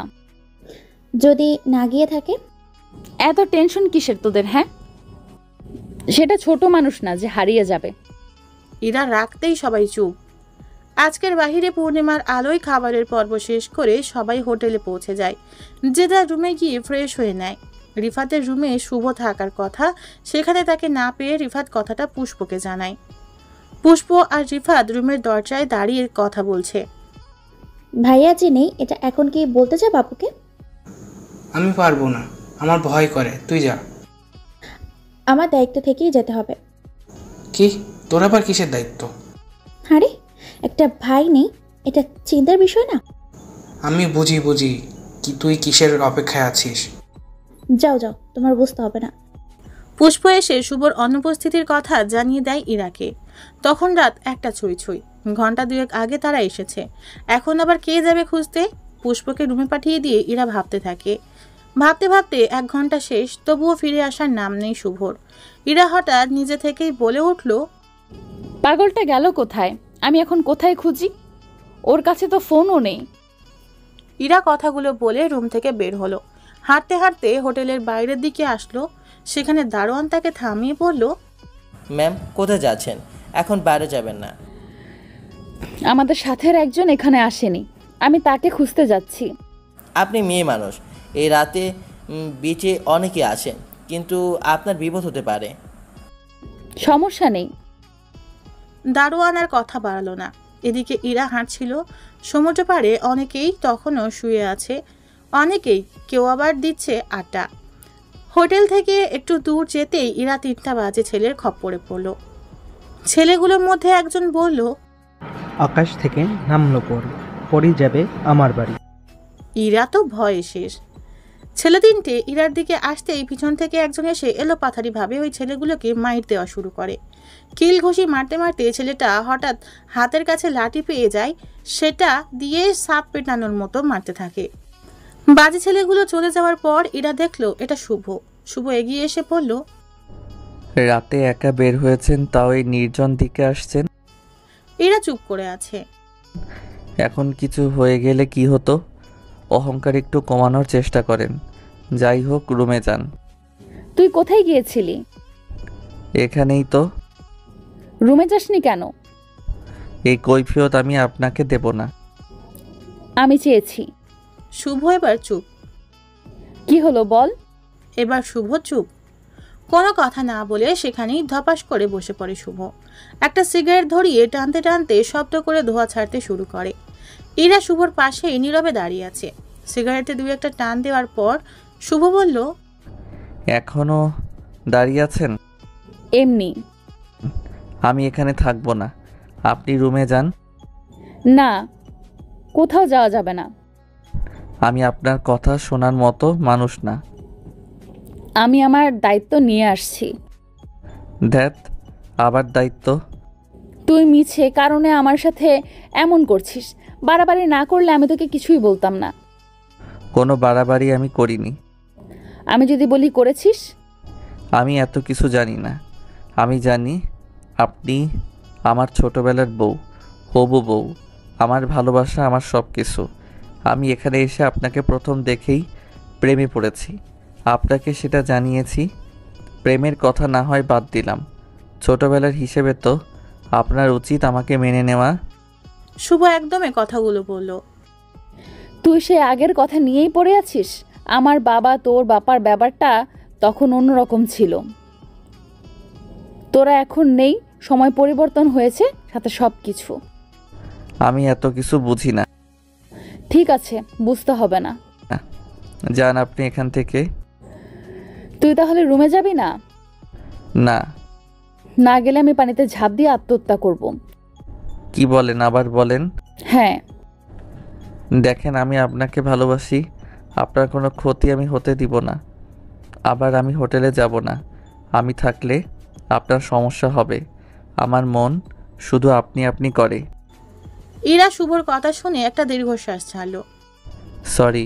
যদি না গিয়ে থাকে? এত টেনশন কিসের তোদের? হ্যাঁ, সেটা ছোট মানুষ না যে হারিয়ে যাবে। ইরা রাখতেই সবাই চুপ। আজকের বাহিরে পূর্ণিমার আলোয় খাবারের পর্ব শেষ করে সবাই হোটেলে পৌঁছে যায়। যে যার রুমে গিয়ে ফ্রেশ হয়ে নেয়। রিফাতের রুমে শুভ থাকার কথা, সেখানে তাকে না পেয়ে রিফাত কথাটা পুষ্পকে জানায়। পুষ্প আর রিফাত রুমের দরজায় দাঁড়িয়ে কথা বলছে। ভাইয়া যে নেই, এটা এখন কি বলতে যা বাপুকে? আমি পারবো না, আমার ভয় করে। তুই যা। আমার দায়িত্ব থেকেই যেতে হবে। কি? তোর আবার কিসের দায়িত্ব? আরে একটা ভাই নেই, এটা চিন্তার বিষয় না? আমি বুঝি কি তুই কিসের অপেক্ষায় আছিস। যাও যাও, তোমার বুঝতে হবে না। পুষ্প এসে শুভর অনুপস্থিতির কথা জানিয়ে দেয় ইরাকে। তখন রাত 1টা ছুঁই ছুঁই। ঘন্টা 2 আগে তারা এসেছে। এখন আবার কে যাবে খুঁজতে? পুষ্পকে রুমে পাঠিয়ে দিয়ে ইরা ভাবতে থাকে। ভাবতে ভাবতে 1 ঘন্টা শেষ, তবুও ফিরে আসার নাম নেই শুভর। ইরা হঠাৎ নিজে থেকেই বলে উঠল, পাগলটা গেল কোথায়? আমি এখন কোথায় খুঁজি? ওর কাছে তো ফোনও নেই। ইরা কথাগুলো বলে রুম থেকে বের হলো। হাঁটতে হাঁটতে হোটেলের বাইরের দিকে আসলো। সেখানে দারোয়ান তাকে থামিয়ে বলল, ম্যাম কোথায় যাচ্ছেন? এখন বাইরে যাবেন না। আমাদের সাথের একজন এখানে আসেনি, আমি তাকে খুঁজতে যাচ্ছি। আপনি মেয়ে মানুষ, এই রাতে বিচে অনেকে আছেন, কিন্তু আপনার বিপদ হতে পারে। সমস্যা নেই। দারোয়ান আর কথা বাড়ালো না। এদিকে ইরা হাঁটছিল। সমুদ্র পাড়ে অনেকেই তখনও শুয়ে আছে, অনেকেই, কেউ আবার দিচ্ছে আড্ডা। হোটেল থেকে একটু দূর যেতেই ইরা 3টা বাজে ছেলের খপ্পরে পড়ল। ছেলেগুলোর মধ্যে একজন বলল, আকাশ থেকে নামলো পরি যাবে আমার বাড়ি। ইরা তো ভয়ে শেষ। ছেলে 3টে ইরার দিকে আসতেই পিছন থেকে একজন এসে এলোপাথারি ভাবে ওই ছেলেগুলোকে মাইর দেওয়া শুরু করে। কিল ঘুষি মারতে মারতে ছেলেটা হঠাৎ হাতের কাছে লাঠি পেয়ে যায়, সেটা দিয়ে সাপ পেটানোর মতো মারতে থাকে। বাজে ছেলেগুলো চলে যাওয়ার পর ইরা দেখলো এটা শুভ। শুভ এগিয়ে এসে বলল, রাতে একা বের হয়েছেন, তাও এই নির্জন দিকে আসছেন। ইরা চুপ করে আছে। এখন কিছু হয়ে গেলে কি হতো? অহংকার একটু কমানোর চেষ্টা করেন। যাই হোক, রুমে যান। তুই কোথায় গিয়েছিলি? এখানেই তো। রুমে যাসনি কেন? এই কৈফিয়ত আমি আপনাকে দেব না। আমি চেয়েছি। শুভ এবার চুপ। কি হলো বল? এবার শুভ চুপ। কোনো কথা না বলে সেখানেই ধপাস করে বসে পড়ে শুভ। একটা সিগারেট ধরিয়ে টানতে টানতে শব্দ করে ধোঁয়া ছাড়তে শুরু করে। ইরা শুভর পাশেই নীরবে দাঁড়িয়ে আছে। সিগারেটে 2-1টা টান দেওয়ার পর শুভ বলল, এখনো দাঁড়িয়ে আছেন? এমনি। আমি এখানে থাকবো না, আপনি রুমে যান। না, কোথাও যাওয়া যাবে না। আমি আপনার কথা শোনার মতো মানুষ না। আমি আমার দায়িত্ব নিয়ে আসছি। ধ্যাত, আবার দায়িত্ব? তুই মিছে কারণে আমার সাথে এমন করছিস। বাড়াবাড়ি না করলে আমি তোকে কিছুই বলতাম না। কোনো বাড়াবাড়ি আমি করিনি। আমি যদি বলি করেছিস? আমি এত কিছু জানি না। আমি জানি আপনি আমার ছোটবেলার বউ, হবু বউ, আমার ভালোবাসা, আমার সব কিছু। আমি এখানে এসে আপনাকে প্রথম দেখেই প্রেমে পড়েছি। আপনাকে সেটা জানিয়েছি। প্রেমের কথা না হয় বাদ দিলাম, ছোটবেলার হিসেবে তো আপনার উচিত আমাকে মেনে নেওয়া। শুভ একদমই কথাগুলো বলল। তুই সে আগের কথা নিয়েই পড়ে আছিস। আমার বাবা তোর বাবার ব্যাপারটা তখন অন্যরকম ছিল। তোরা এখন নেই, সময় পরিবর্তন হয়েছে, সাথে সব কিছু। আমি এত কিছু বুঝি না। ঠিক আছে, বুঝতে হবে না। যান আপনি এখান থেকে। তুই তাহলে রুমে যাবি না? না। না গেলে আমি পানিতে ঝাঁপ দিয়ে আত্মহত্যা করব। কি বলেন? আবার বলেন। হ্যাঁ। দেখেন, আমি আপনাকে ভালোবাসি। আপনার কোনো ক্ষতি আমি হতে দিব না। আবার আমি হোটেলে যাব না। আমি থাকলে আপনার সমস্যা হবে। আমার মন শুধু আপনি আপনি করে। ইরা শুভর কথা শুনে একটা দীর্ঘশ্বাস ছাড়ল। সরি,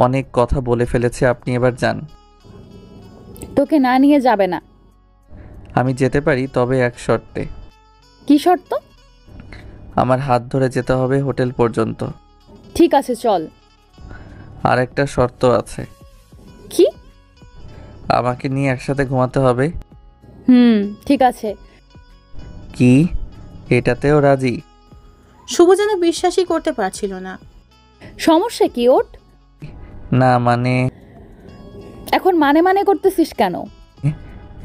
অনেক কথা বলে ফেলেছি, আপনি এবার যান। তোকে না নিয়ে যাবে না। আমি যেতে পারি, তবে এক শর্তে। কি শর্ত? আমার হাত ধরে যেতে হবে হোটেল পর্যন্ত। ঠিক আছে, চল। আর একটা শর্ত আছে। কি? আমাকে নিয়ে একসাথে ঘুমাতে হবে। ঠিক আছে। কি? এটাতেও রাজি? শুভ যেন বিশ্বাসই করতে পারছিল না। সমস্যা কি ওট? না মানে এখন মানে করতেছিস কেন?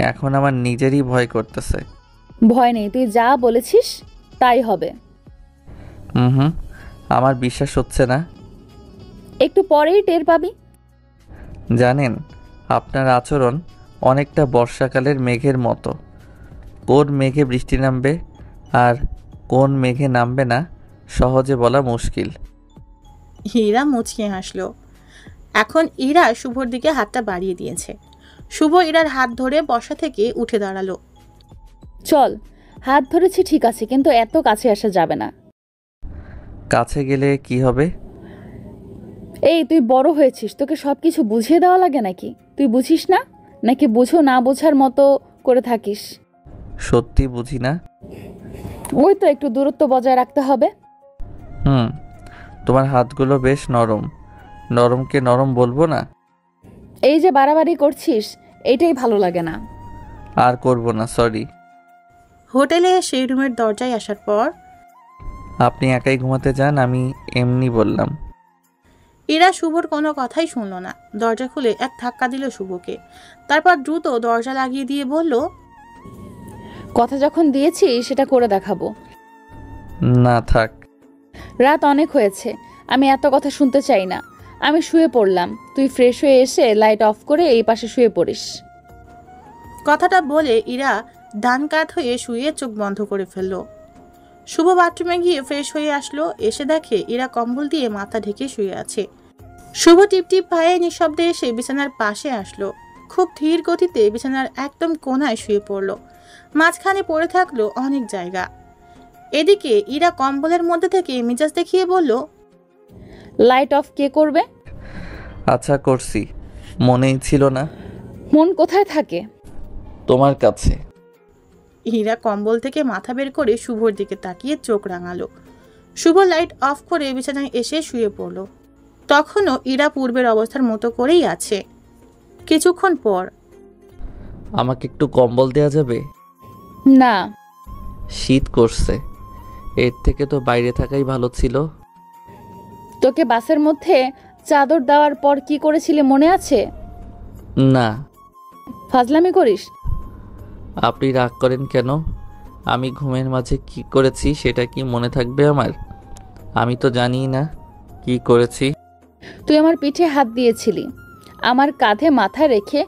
এখন আমার নিজেরই ভয় করতেছে। ভয় নেই, তুই যা বলেছিস তাই হবে। হুম, আমার বিশ্বাস হচ্ছে না। একটু পরেই টের পাবি। জানেন, আপনার আচরণ অনেকটা বর্ষাকালের মেঘের মতো। কোন মেঘে বৃষ্টি নামবে আর কোন মেঘে নামবে না সহজে বলা মুশকিল। ইরা মুচকে হাসলো। এখন ইরা শুভর দিকে হাতটা বাড়িয়ে দিয়েছে। শুভ ইরার হাত ধরে বসা থেকে উঠে দাঁড়ালো। চল, হাত ধরেছি ঠিক আছে, কিন্তু এত কাছে আসা যাবে না। কাছে গেলে কি হবে? এই তুই বড় হয়েছিস, তোকে সব কিছু বুঝিয়ে দেওয়া লাগে নাকি? তুই বুঝিস না, নাকি বুঝো না বোঝার মতো করে থাকিস? সত্যি বুঝি না। ওই তো একটু দূরত্ব বজায় রাখতে হবে। তোমার হাতগুলো বেশ নরম। নরমকে নরম বলবো না? এই যে বাড়াবাড়ি করছিস, এইটাই ভালো লাগে না। আর করব না, সরি। হোটেলে সেই রুমের দরজায় আসার পর আপনি একাই ঘুমাতে যান, আমি এমনি বললাম। ইরা শুভর কোনো কথাই শুনল না। দরজা খুলে এক ধাক্কা দিল শুভকে, তারপর দ্রুত দরজা লাগিয়ে দিয়ে বলল, কথা যখন দিয়েছি সেটা করে দেখাবো। না থাক। রাত অনেক হয়েছে, আমি এত কথা শুনতে চাই না। আমি শুয়ে পড়লাম, তুই ফ্রেশ হয়ে এসে লাইট অফ করে এই পাশে শুয়ে পড়িস। কথাটা বলে ইরা ডান কাত হয়ে শুয়ে চোখ বন্ধ করে ফেলল। শুভ বাথরুমে গিয়ে ফ্রেশ হয়ে আসলো। এসে দেখে ইরা কম্বল দিয়ে মাথা ঢেকে শুয়ে আছে। শুভ টিপটিপ পায়ে নিঃশব্দে এসে বিছানার পাশে আসলো। খুব ধীর গতিতে বিছানার একদম কোণায় শুয়ে পড়ল। মাঝখানে পড়ে থাকলো অনেক জায়গা। এদিকে ইরা কম্বলের মধ্যে থেকে মেজাজ দেখিয়ে বলল, লাইট অফ কে করবে? আচ্ছা করছি, মনেই ছিল না। মন কোথায় থাকে? তোমার কাছে। ইরা কম্বল থেকে মাথা বের করে শুভর দিকে তাকিয়ে চোখ রাঙালো। শুভ লাইট অফ করে বিছানায় এসে শুয়ে পড়ল। তখনও ইরা পূর্বের অবস্থার মতো করেই আছে। কিছুক্ষণ পর, আমাকে একটু কম্বল দেয়া যাবে? না। শীত করছে, এর থেকে তো বাইরে থাকাই ভালো ছিল। তোকে বাসের মধ্যে চাদর দেওয়ার পর কি করেছিলি মনে আছে? না। ফাজলামি করিস? আপনি রাগ করেন কেন? আমি ঘুমের মাঝে কি করেছি সেটা কি মনে থাকবে আমার? আমি তো জানি না কি করেছি। তুই আমার পিঠে হাত দিয়েছিলি, আমার কাঁধে মাথা রেখে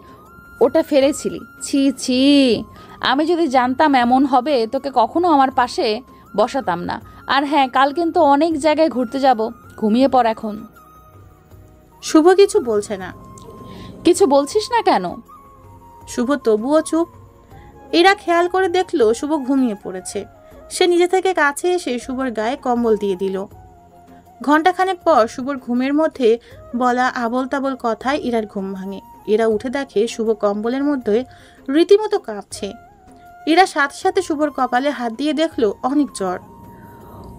ওটা ফেলেছিলি। ছি ছি, আমি যদি জানতাম এমন হবে তোকে কখনো আমার পাশে বসাতাম না। আর হ্যাঁ, কাল কিন্তু অনেক জায়গায় ঘুরতে যাব, ঘুমিয়ে পড় এখন। শুভ কিছু বলছে না। কিছু বলছিস না কেন? শুভ তবুও চুপ। এরা খেয়াল করে দেখলো শুভ ঘুমিয়ে পড়েছে। সে নিজে থেকে কাছে এসে শুভর গায়ে কম্বল দিয়ে দিল। ঘণ্টাখানেক পর শুভর ঘুমের মধ্যে বলা আবল তাবল কথায় ইরার ঘুম ভাঙে। এরা উঠে দেখে শুভ কম্বলের মধ্যে রীতিমতো কাঁপছে। এরা সাথে সাথে শুভর কপালে হাত দিয়ে দেখলো অনেক জ্বর।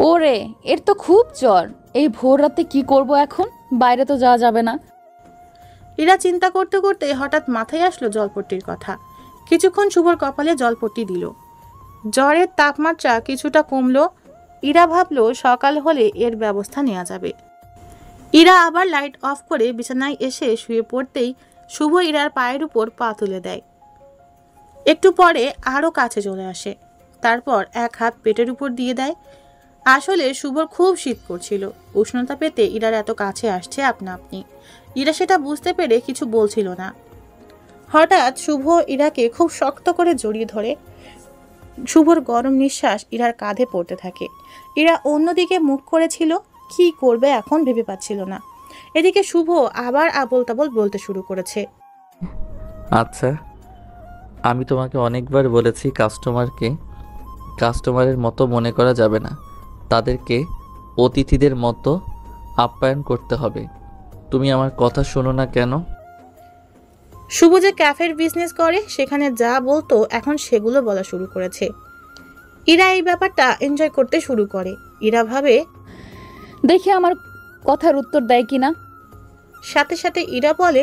ওরে, এর তো খুব জ্বর। এই ভোর রাতে কি করব এখন? বাইরে তো যাওয়া যাবে না। এরা চিন্তা করতে করতে হঠাৎ মাথায় আসলো জলপট্টির কথা। কিছুক্ষণ শুভর কপালে জলপট্টি দিল। জ্বরের তাপমাত্রা কিছুটা কমলো। ইরা ভাবলো সকাল হলে এর ব্যবস্থা নেওয়া যাবে। ইরা আবার লাইট অফ করে বিছানায় এসে শুয়ে পড়তেই শুভ ইরার পায়ের উপর পা তুলে দেয়। একটু পরে আরও কাছে চলে আসে, তারপর এক হাত পেটের উপর দিয়ে দেয়। আসলে শুভর খুব শীত করছিল। উষ্ণতা পেতে ইরার এত কাছে আসছে আপনা আপনি। ইরা সেটা বুঝতে পেরে কিছু বলছিল না। হঠাৎ শুভ ইরাকে খুব শক্ত করে জড়িয়ে ধরে। শুভর গরম নিঃশ্বাস ইরার কাঁধে পড়তে থাকে। ইরা অন্যদিকে মুখ করেছিল, কি করবে এখন ভেবে পাচ্ছিল না। এদিকে শুভ আবার আবল তাবল বলতে শুরু করেছে। আচ্ছা, আমি তোমাকে অনেকবার বলেছি কাস্টমারের মতো মনে করা যাবে না, তাদেরকে অতিথিদের মতো আপ্যায়ন করতে হবে। তুমি আমার কথা শোনো না কেন? শুভ যে ক্যাফের বিজনেস করে সেখানে যা বলতো এখন সেগুলো বলা শুরু করেছে। ইরা এই ব্যাপারটা এনজয় করতে শুরু করে। ইরা ভাবে, দেখি আমার কথার উত্তর দেয় কিনা। সাথে সাথে ইরা বলে,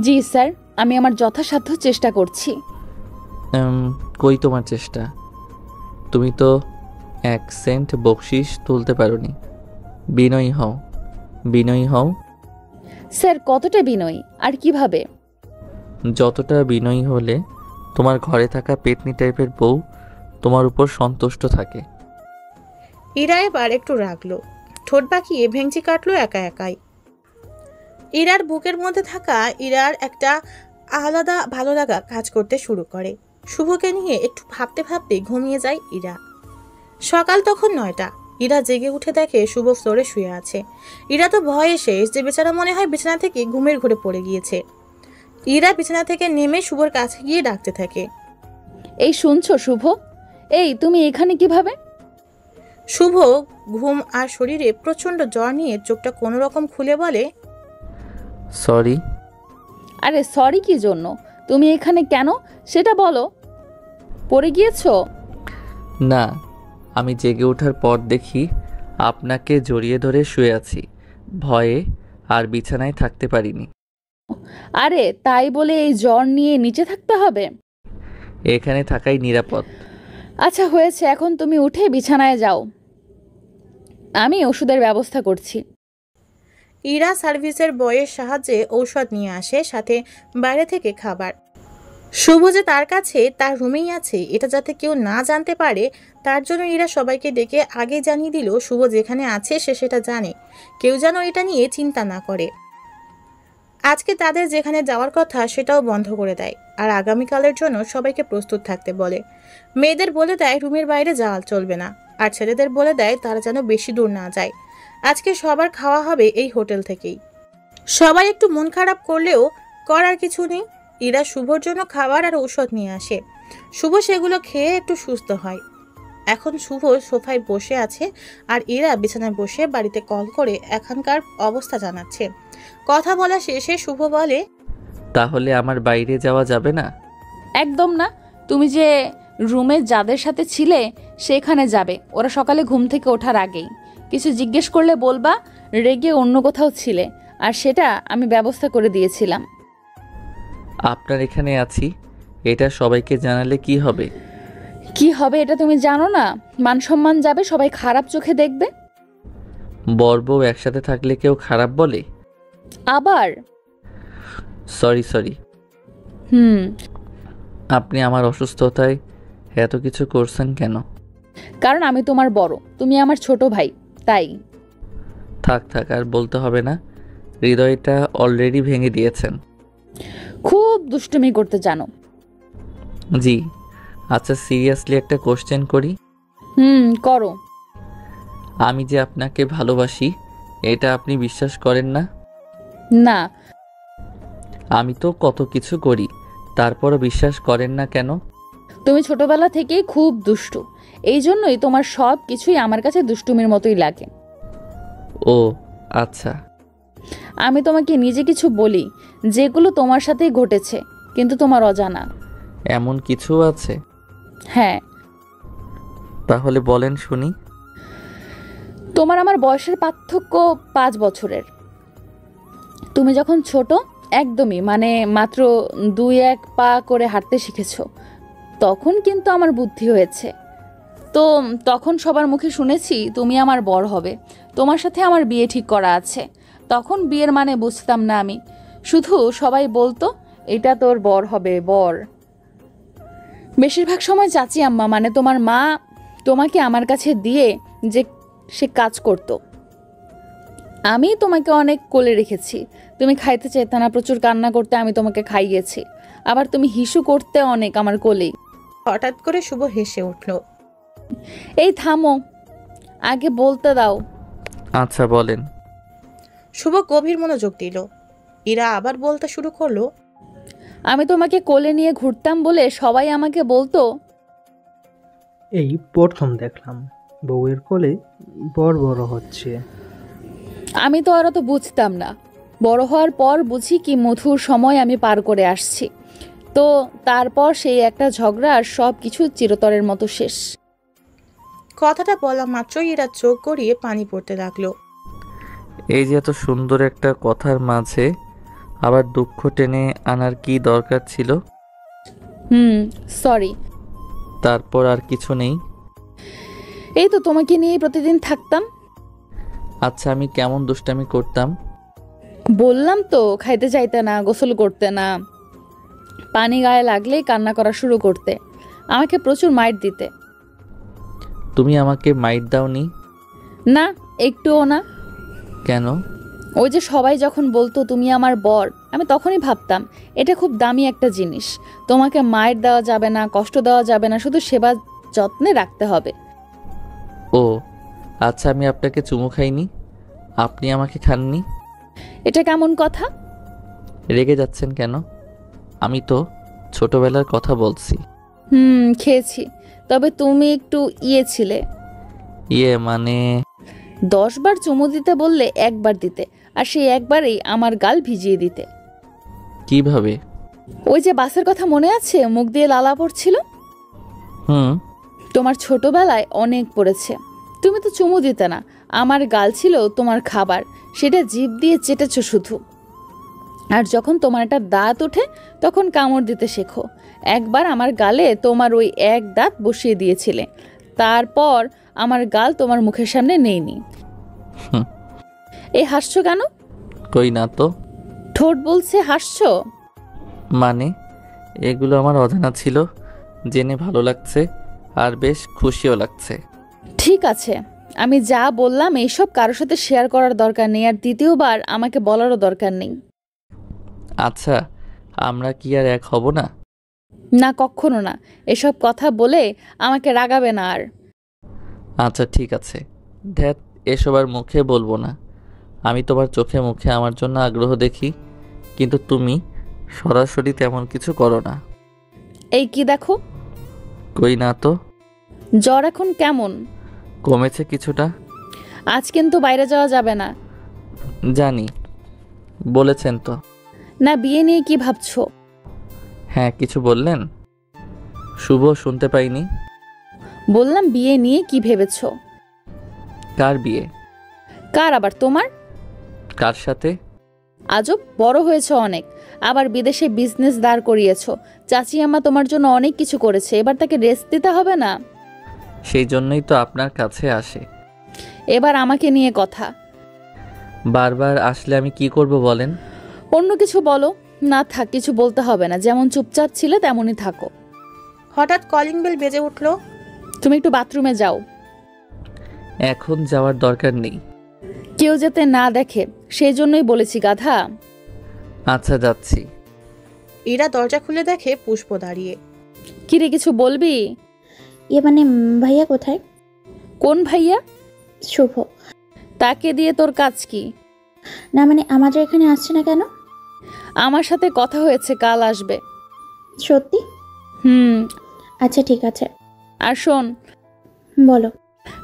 জি স্যার, আমি আমার যথাসাধ্য চেষ্টা করছি। কই তোমার চেষ্টা? তুমি তো 1 সেন্ট বকশিস তুলতে পারোনি। বিনয়ী হও। স্যার, কতটা বিনয়ী আর কিভাবে? যতটা বিনয়ী হলে তোমার ঘরে থাকা পেতনি টাইপের বউ তোমার উপর সন্তুষ্ট থাকে। ইরা এবার একটু রাগলো, ঠোঁট বাঁকিয়ে ভেঙচি কাটলো একা একাই। ইরার বুকের মধ্যে থাকা ইরার একটা আলাদা ভালো লাগা কাজ করতে শুরু করে। শুভকে নিয়ে একটু ভাবতে ভাবতে ঘুমিয়ে যায় ইরা। সকাল তখন 9টা। ইরা জেগে উঠে দেখে শুভ ফ্লোরে শুয়ে আছে। ইরা তো ভয়ে শেষ, যে বেচারা মনে হয় বিছানা থেকে ঘুমের ঘোরে পড়ে গিয়েছে। ইরা বিছানা থেকে নেমে শুভর কাছে গিয়ে ডাকতে থাকে, এই শুনছো শুভ? এই তুমি এখানে কিভাবে? শুভ ঘুম আর শরীরে প্রচন্ড জ্বর নিয়ে চোখটা কোনো রকম খুলে বলে, সরি। আরে সরি কি জন্য? তুমি এখানে কেন সেটা বলো। পড়ে গিয়েছো? না, আমি জেগে ওঠার পর দেখি আপনাকে জড়িয়ে ধরে শুয়ে আছি। ভয়ে আর বিছানায় থাকতে পারিনি। আরে তাই বলে এই জ্বর নিয়ে নিচে থাকতে হবে? এখানে থাকাই নিরাপদ। আচ্ছা হয়েছে, এখন তুমি উঠে বিছানায় যাও, আমি ওষুধের ব্যবস্থা করছি। ইরা সার্ভিসের বয়ের সাহায্যে ঔষধ নিয়ে আসে, সাথে বাইরে থেকে খাবার। শুভ যে তার কাছে তার রুমেই আছে এটা যাতে কেউ না জানতে পারে তার জন্য ইরা সবাইকে ডেকে আগে জানিয়ে দিল শুভ যেখানে আছে সে সেটা জানে, কেউ যেন এটা নিয়ে চিন্তা না করে। আজকে তাদের যেখানে যাওয়ার কথা সেটাও বন্ধ করে দেয়, আর আগামীকালের জন্য সবাইকে প্রস্তুত থাকতে বলে। মেয়েদের বলে দেয় রুমের বাইরে যাওয়া চলবে না, আর ছেলেদের বলে দেয় তারা যেন বেশি দূর না যায়। আজকে সবার খাওয়া হবে এই হোটেল থেকেই। সবাই একটু মন খারাপ করলেও করার কিছু নেই। ইরা শুভর জন্য খাবার আর ঔষধ নিয়ে আসে, শুভ সেগুলো খেয়ে একটু সুস্থ হয়। এখন শুভ সোফায় বসে আছে আর ইরা বিছানায় বসে বাড়িতে কল করে এখানকার অবস্থা জানাচ্ছে। কথা বলা শেষে শুভ বলে, তাহলে আমার বাইরে যাওয়া যাবে না? একদম না, তুমি যে রুমে যাদের সাথে ছিলে সেখানে যাবে, ওরা সকালে ঘুম থেকে ওঠার আগেই। কিছু জিজ্ঞেস করলে বলবা রেগে অন্য কোথাও ছিলে, আর সেটা আমি ব্যবস্থা করে দিয়েছিলাম। আপনার এখানে আছি এটা সবাইকে জানালে কি হবে? কি হবে এটা তুমি জানো না? মান সম্মান যাবে, সবাই খারাপ চোখে দেখবে। বর বউ একসাথে থাকলে কেউ খারাপ বলে? আবার সরি। আপনি আমার অসুস্থতায় এত কিছু করছেন কেন? কারণ আমি তোমার বড়, তুমি আমার ছোট ভাই, তাই। থাক আর বলতে হবে না, হৃদয়টা অলরেডি ভেঙে দিয়েছেন। খুব দুষ্টুমি করতে জানো। জি। আচ্ছা সিরিয়াসলি একটা কোশ্চেন করি? করো। আমি যে আপনাকে ভালোবাসি এটা আপনি বিশ্বাস করেন না? না। আমি তো কত কিছু করি তারপরও বিশ্বাস করেন না কেন? তুমি ছোটবেলা থেকেই খুব দুষ্টু, এই জন্যই তোমার সব কিছুই আমার কাছে দুষ্টুমির মতোই লাগে। ও আচ্ছা। আমি তোমাকে নিজে কিছু বলি যেগুলো তোমার সাথেই ঘটেছে, কিন্তু তোমার অজানা। এমন কিছু আছে? হ্যাঁ। তাহলে বলেন শুনি। তোমার আমার বয়সের পার্থক্য 5 বছরের। তুমি যখন ছোট, একদমই মানে মাত্র 2-1 পা করে হাঁটতে শিখেছ, তখন কিন্তু আমার বুদ্ধি হয়েছে। তো তখন সবার মুখে শুনেছি তুমি আমার বর হবে, তোমার সাথে আমার বিয়ে ঠিক করা আছে। তখন বিয়ের মানে বুঝতাম না আমি, শুধু সবাই বলতো এটা তোর বর হবে, বর। বেশিরভাগ সময় চাচি আম্মা মানে তোমার মা তোমাকে আমার কাছে দিয়ে যে সে কাজ করত। আমি তোমাকে অনেক কোলে রেখেছি, তুমি খাইতে চাইতে না, প্রচুর কান্না করতে, আমি তোমাকে খাইয়েছি। আবার তুমি হিসু করতে অনেক আমার কোলেই। হঠাৎ করে শুভ হেসে উঠল। এই থামো, আগে বলতে দাও। আচ্ছা বলেন। শুভ গভীর মনোযোগ দিল। ইরা আবার বলতে শুরু করলো, আমি তোমাকে কোলে নিয়ে ঘুরতাম বলে সবাই আমাকে বলতো এই প্রথম দেখলাম বউয়ের কোলে বড় হচ্ছে। আমি তো আর অত বুঝতাম না, বড় হওয়ার পর বুঝি কি মধুর সময় আমি পার করে আসছি। তো তারপর সেই একটা ঝগড়া আর সব কিছু চিরতরের মতো শেষ। কথাটা বলা মাত্রই ইরা চোখ গড়িয়ে পানি পড়তে লাগলো। এই যে এত সুন্দর একটা কথার মাঝে আবার দুঃখ টেনে আনার কি দরকার ছিল? সরি। তারপর আর কিছু নেই? এই তো তোমাকে নিয়ে প্রতিদিন থাকতাম। আচ্ছা আমি কেমন দুষ্টামি করতাম? বললাম তো, খাইতে চাইতে না, গোসল করতে না, পানি গায়ে লাগলেই কান্না করা শুরু করতে, আমাকে প্রচুর মাইট দিতে। তুমি আমাকে মাইট দাওনি? না, একটুও না। কেন? ওই যে সবাই যখন বলতো তুমি আমার বর, আমি তখনই ভাবতাম এটা খুব দামি একটা জিনিস, তোমাকে মাইট দেওয়া যাবে না, কষ্ট দেওয়া যাবে না, শুধু সেবা যত্নে রাখতে হবে। ও আচ্ছা, আমি আপনাকে চুমু খাইনি, আপনি আমাকে খাননি? এটা কেমন কথা? রেগে যাচ্ছেন কেন? আমি তো ছোটবেলার কথা বলছি। খেয়েছি, তবে তুমি একটু ছিলে। মানে 10 বার চুমু দিতে বললে 1 বার দিতে, আর সেই একবারেই আমার গাল ভিজিয়ে দিতে। কিভাবে? ওই যে বাসের কথা মনে আছে, মুখ দিয়ে লালা পড়ছিল? তোমার ছোটবেলায় অনেক পড়েছে, তুমি তো চুমু দিতে না, আমার গাল ছিল তোমার খাবার, সেটা জিভ দিয়ে চেটেছ শুধু। আর যখন তোমার একটা দাঁত ওঠে তখন কামড় দিতে শেখো। একবার আমার গালে তোমার ওই এক দাঁত বসিয়ে দিয়েছিলে, তারপর আমার গাল তোমার মুখের সামনে নেইনি। হুম। এই হাসছো কেন? কই না তো। ঠোঁট বলছে হাসছো। মানে এগুলো আমার অজানা ছিল, জেনে ভালো লাগছে আর বেশ খুশিও লাগছে। ঠিক আছে, আমি যা বললাম এইসব কারোর সাথে শেয়ার করার দরকার নেই, আর দ্বিতীয়বার আমাকে বলারও দরকার নেই। আচ্ছা, আমরা কি আর এক হব না? না, কখনো না। এসব কথা বলে আমাকে রাগাবে না আর। আচ্ছা ঠিক আছে, ধ্যাত, এসব আর মুখে বলবো না। আমি তোমার চোখে মুখে আমার জন্য আগ্রহ দেখি, কিন্তু তুমি সরাসরি তেমন কিছু করো না। এই কি দেখো? কই না তো। জ্বর এখন কেমন? কমেছে কিছুটা। আজ কিন্তু বাইরে যাওয়া যাবে না। জানি, বলেছেন তো। না, বিয়ে নিয়ে কি ভাবছো? হ্যাঁ, কিছু বললেন? শুভ, শুনতে পাইনি। বললাম বিয়ে নিয়ে কি ভেবেছো? কার বিয়ে? কার আবার? তোমার। কার সাথে? আজব, বড় হয়েছো অনেক, আবার বিদেশে বিজনেস দাঁড় করিয়েছো। চাচি আম্মা তোমার জন্য অনেক কিছু করেছে, এবার তাকে রেস্ট দিতে হবে না? সেই জন্যই তো আপনার কাছে আসে। এবার আমাকে নিয়ে কথা। বারবার আসলে আমি কি করব বলেন? অন্য কিছু বলো। না থাক, কিছু বলতে হবে না, যেমন চুপচাপ ছিলে তেমনই থাকো। হঠাৎ কলিং বেল বেজে উঠল। তুমি একটু বাথরুমে যাও। এখন যাওয়ার দরকার নেই। কেউ যাতে না দেখে সেই জন্যই বলেছি, গাধা। আচ্ছা, যাচ্ছি। ইরা দরজা খুলে দেখে পুষ্প দাঁড়িয়ে। কিরে, কিছু বলবি? মানে ভাইয়া কোথায়? কোন ভাইয়া? শুভ। তাকে দিয়ে তোর কাজ কি? না মানে আমাদের এখানে আসছে না কেন? আমার সাথে কথা হয়েছে, কাল আসবে। সত্যি? আচ্ছা ঠিক আছে। আর শোন, বলো।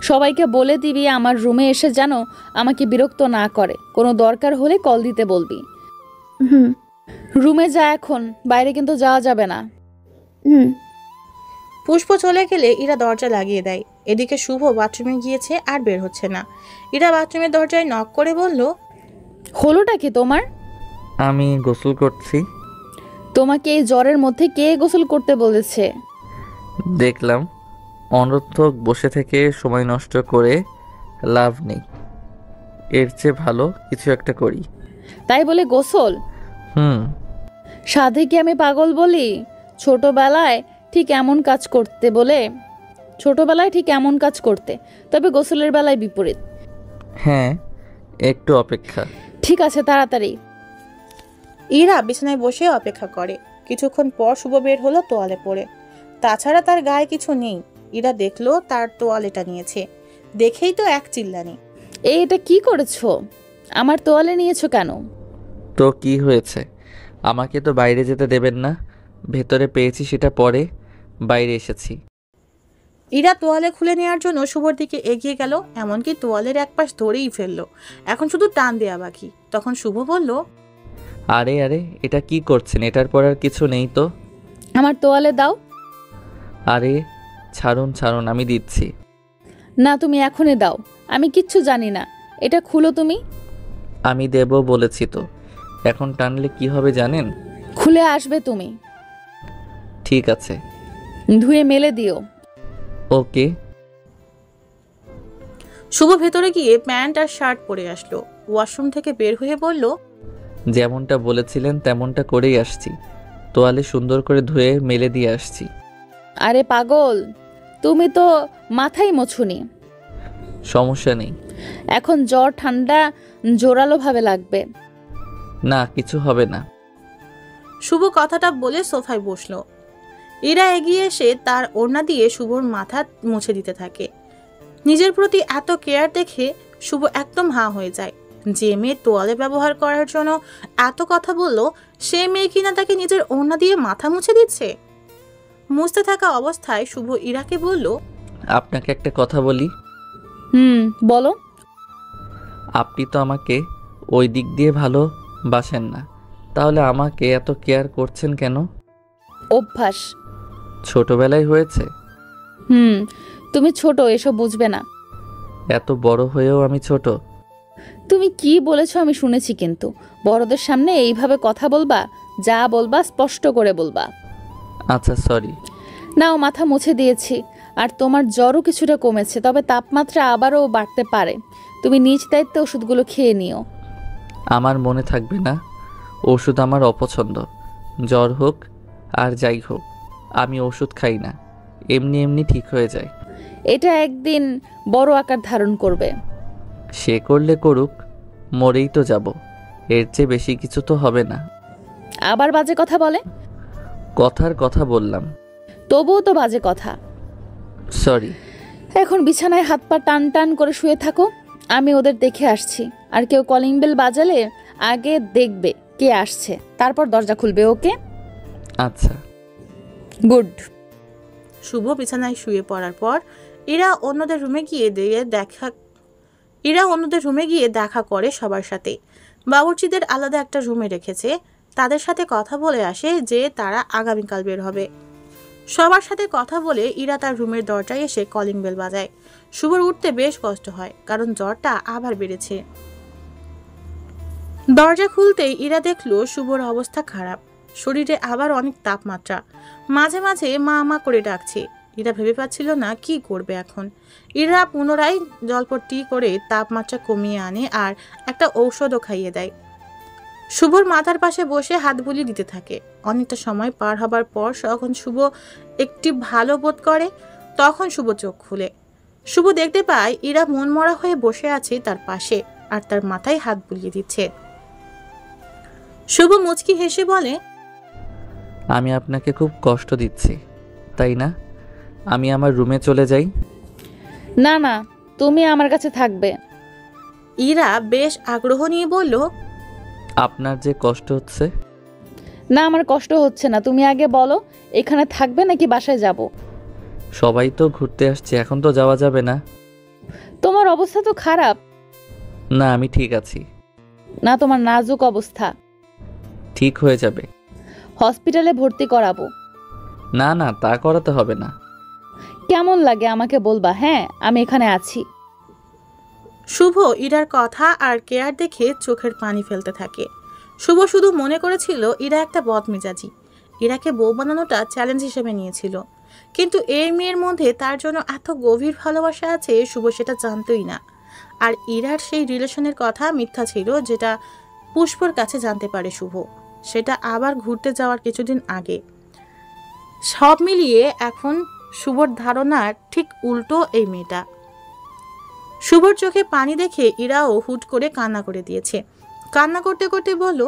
সবাইকে বলে দিবি আমার রুমে এসে যেন আমাকে বিরক্ত না করে, কোনো দরকার হলে কল দিতে বলবি। হুম রুমে যা এখন, বাইরে কিন্তু যাওয়া যাবে না। হুম। পুষ্প চলে গেলে ইরা দরজা লাগিয়ে দেয়। এদিকে শুভ বাথরুমে গিয়েছে আর বের হচ্ছে না। ইরা বাথরুমের দরজায় নক করে বলল, হলোটা কি তোমার? আমি গোসল করছি। তোমাকে এই জ্বরের মধ্যে কে গোসল করতে বলেছে? দেখলাম অনর্থক বসে থেকে সময় নষ্ট করে লাভ নেই, এর চেয়ে ভালো কিছু একটা করি। তাই বলে গোসল? সাধে কি আমি পাগল বলি? ছোটবেলায় ঠিক এমন কাজ করতে, তবে গোসলের বেলায় বিপরীত। হ্যাঁ, একটু অপেক্ষা। ঠিক আছে, তাড়াতাড়ি। ইরা বিছানায় বসে অপেক্ষা করে। কিছুক্ষণ পর শুভ বের হলো তোয়ালে পরে। তাছাড়া তার গায়ে কিছু নেই। ইরা দেখলো তার তোয়ালেটা নিয়েছে, দেখেই তো এক চিল্লানি। এটা কি করেছো? আমার তোয়ালে নিয়েছো কেন? তো কি হয়েছে? আমাকে তো বাইরে যেতে দেবেন না। ভেতরে পেয়েছি সেটা পরে, বাইরে এসেছি। ইরা তোয়ালে খুলে নেওয়ার জন্য শুভর দিকে এগিয়ে গেল, এমনকি তোয়ালের এক পাশ ধরেই ফেললো। এখন শুধু টান দেয়া বাকি। তখন শুভ বলল, আরে আরে, এটা কি করছেন? এটার পর আর কিছু নেই তো। আমার তোয়ালে দাও। আরে ছাড়ুন ছাড়ুন, আমি দিচ্ছি। না, তুমি এখনই দাও, আমি কিচ্ছু জানি না। এটা খুলো তুমি। আমি দেব বলেছি তো, এখন টানলে কি হবে জানেন? খুলে আসবে তুমি। ঠিক আছে। ধুয়ে মেলে দিও। ওকে। শুভ ভেতরে গিয়ে প্যান্ট আর শার্ট পরে আসলো। ওয়াশরুম থেকে বের হয়ে বলল, যেমনটা বলেছিলেন তেমনটা করেই আসছি। তোয়ালে সুন্দর করে ধুয়ে মেলে দিয়ে আসছি। আরে পাগল, তুমি তো মাথাই মোছুনি। সমস্যা নেই। এখন জ্বর ঠান্ডা জোরালো ভাবে লাগবে। না, কিছু হবে না। শুভ কথাটা বলে সোফায় বসলো। ইরা এগিয়ে এসে তার ওড়না দিয়ে শুভর মাথা মুছে দিতে থাকে। নিজের প্রতি এত কেয়ার দেখে শুভ একদম হাঁ হয়ে যায়। যে মেয়ে তোয়ালে ব্যবহার করার জন্য এত কথা বলল, সে মেয়ে কিনা তাকে নিজের ওড়না দিয়ে মাথা মুছে দিচ্ছে। মুছতে থাকা অবস্থায় শুভ ইরাকে বলল, আপনাকে একটা কথা বলি। বলো। আপনি তো আমাকে ওই দিক দিয়ে ভালোবাসেন না, তাহলে আমাকে এত কেয়ার করছেন কেন? অভ্যাস। ছোটবেলায় হয়েছে। তুমি ছোট, এসব বুঝবে না। এত বড় হয়েও আমি ছোট। তুমি কি বলেছো আমি শুনেছি, কিন্তু বড়দের সামনে এইভাবে কথা বলবা? যা বলবা স্পষ্ট করে বলবা। আচ্ছা সরি। নাও, মাথা মুছে দিয়েছি। আর তোমার জ্বরও কিছুটা কমেছে, তবে তাপমাত্রা আবারও বাড়তে পারে। তুমি নিজ দায়িত্বে ওষুধগুলো খেয়ে নিও। আমার মনে থাকবে না, ওষুধ আমার অপছন্দ। জ্বর হোক আর যাই হোক, আমি ওষুধ খাই না, এমনি এমনি ঠিক হয়ে যায়। এটা একদিন বড় আকার ধারণ করবে। সে করলে করুক, মরেই তো যাব, এর চেয়ে বেশি কিছু তো হবে না। আবার বাজে কথা বলে। কথার কথা বললাম। তবুও তো বাজে কথা। সরি। এখন বিছানায় হাত পা টান টান করে শুয়ে থাকো, আমি ওদের দেখে আসছি। আর কেউ কলিং বেল বাজালে আগে দেখবে কে আসছে, তারপর দরজা খুলবে। ওকে? আচ্ছা। গুড। শুভ বিছানায় শুয়ে পড়ার পর এরা অন্যদের রুমে গিয়ে দেখা করে সবার সাথে। বাবুর্চিদের আলাদা একটা রুমে রেখেছে, তাদের সাথে কথা বলে আসে যে তারা আগামীকাল বের হবে। সবার সাথে কথা বলে ইরা তার রুমের দরজায় এসে কলিং বেল বাজায়। শুভর উঠতে বেশ কষ্ট হয়, কারণ জ্বরটা আবার বেড়েছে। দরজা খুলতেই ইরা দেখলো শুভর অবস্থা খারাপ, শরীরে আবার অনেক তাপমাত্রা, মাঝে মাঝে মা মা করে ডাকছে। ইরা ভেবে পাচ্ছিল না কি করবে এখন। ইরা পুনরায় জলপট্টি করে তাপমাত্রা কমিয়ে আনে আর একটা ঔষধও খাইয়ে দেয়। শুভর মাথার পাশে বসে হাত বুলিয়ে দিতে থাকে। অনেকটা সময় পার হবার পর যখন শুভ একটি ভালো বোধ করে, তখন শুভ চোখ খুলে। শুভ দেখতে পায় ইরা মনমরা হয়ে বসে আছে তার পাশে আর তার মাথায় হাত বুলিয়ে দিচ্ছে। শুভ মুচকি হেসে বলে, আমি আপনাকে খুব কষ্ট দিচ্ছি, তাই না? আমি আমার রুমে চলে যাই। না না, তুমি আমার কাছে থাকবে। ইরা বেশ আগ্রহ নিয়ে বলল, আপনার যে কষ্ট হচ্ছে। না, আমার কষ্ট হচ্ছে না। তুমি আগে বলো, এখানে থাকবে নাকি বাসায় যাব? সবাই তো ঘুরতে আসছে, এখন তো যাওয়া যাবে না। তোমার অবস্থা তো খারাপ। না, আমি ঠিক আছি। না, তোমার নাজুক অবস্থা। ঠিক হয়ে যাবে। হসপিটালে ভর্তি করাবো। না না, তা করাতে হবে না। কেমন লাগে আমাকে বলবা। হ্যাঁ, আমি এখানে আছি। শুভ ইরার কথা আর কেয়ার দেখে চোখের পানি ফেলতে থাকে। শুভ শুধু মনে করেছিল ইরা একটা বদমেজাজি, ইরাকে বউ বানানোটা চ্যালেঞ্জ হিসেবে নিয়েছিল। কিন্তু এই মেয়ের মধ্যে তার জন্য এত গভীর ভালোবাসা আছে শুভ সেটা জানতই না। আর ইরার সেই রিলেশনের কথা মিথ্যা ছিল, যেটা পুষ্পর কাছে জানতে পারে শুভ, সেটা আবার ঘুরতে যাওয়ার কিছুদিন আগে। সব মিলিয়ে এখন শুভর ধারণা ঠিক উল্টো এই মেয়েটা। শুভর চোখে পানি দেখে ইরাও হুট করে কান্না করে দিয়েছে। কান্না করতে করতে বলল,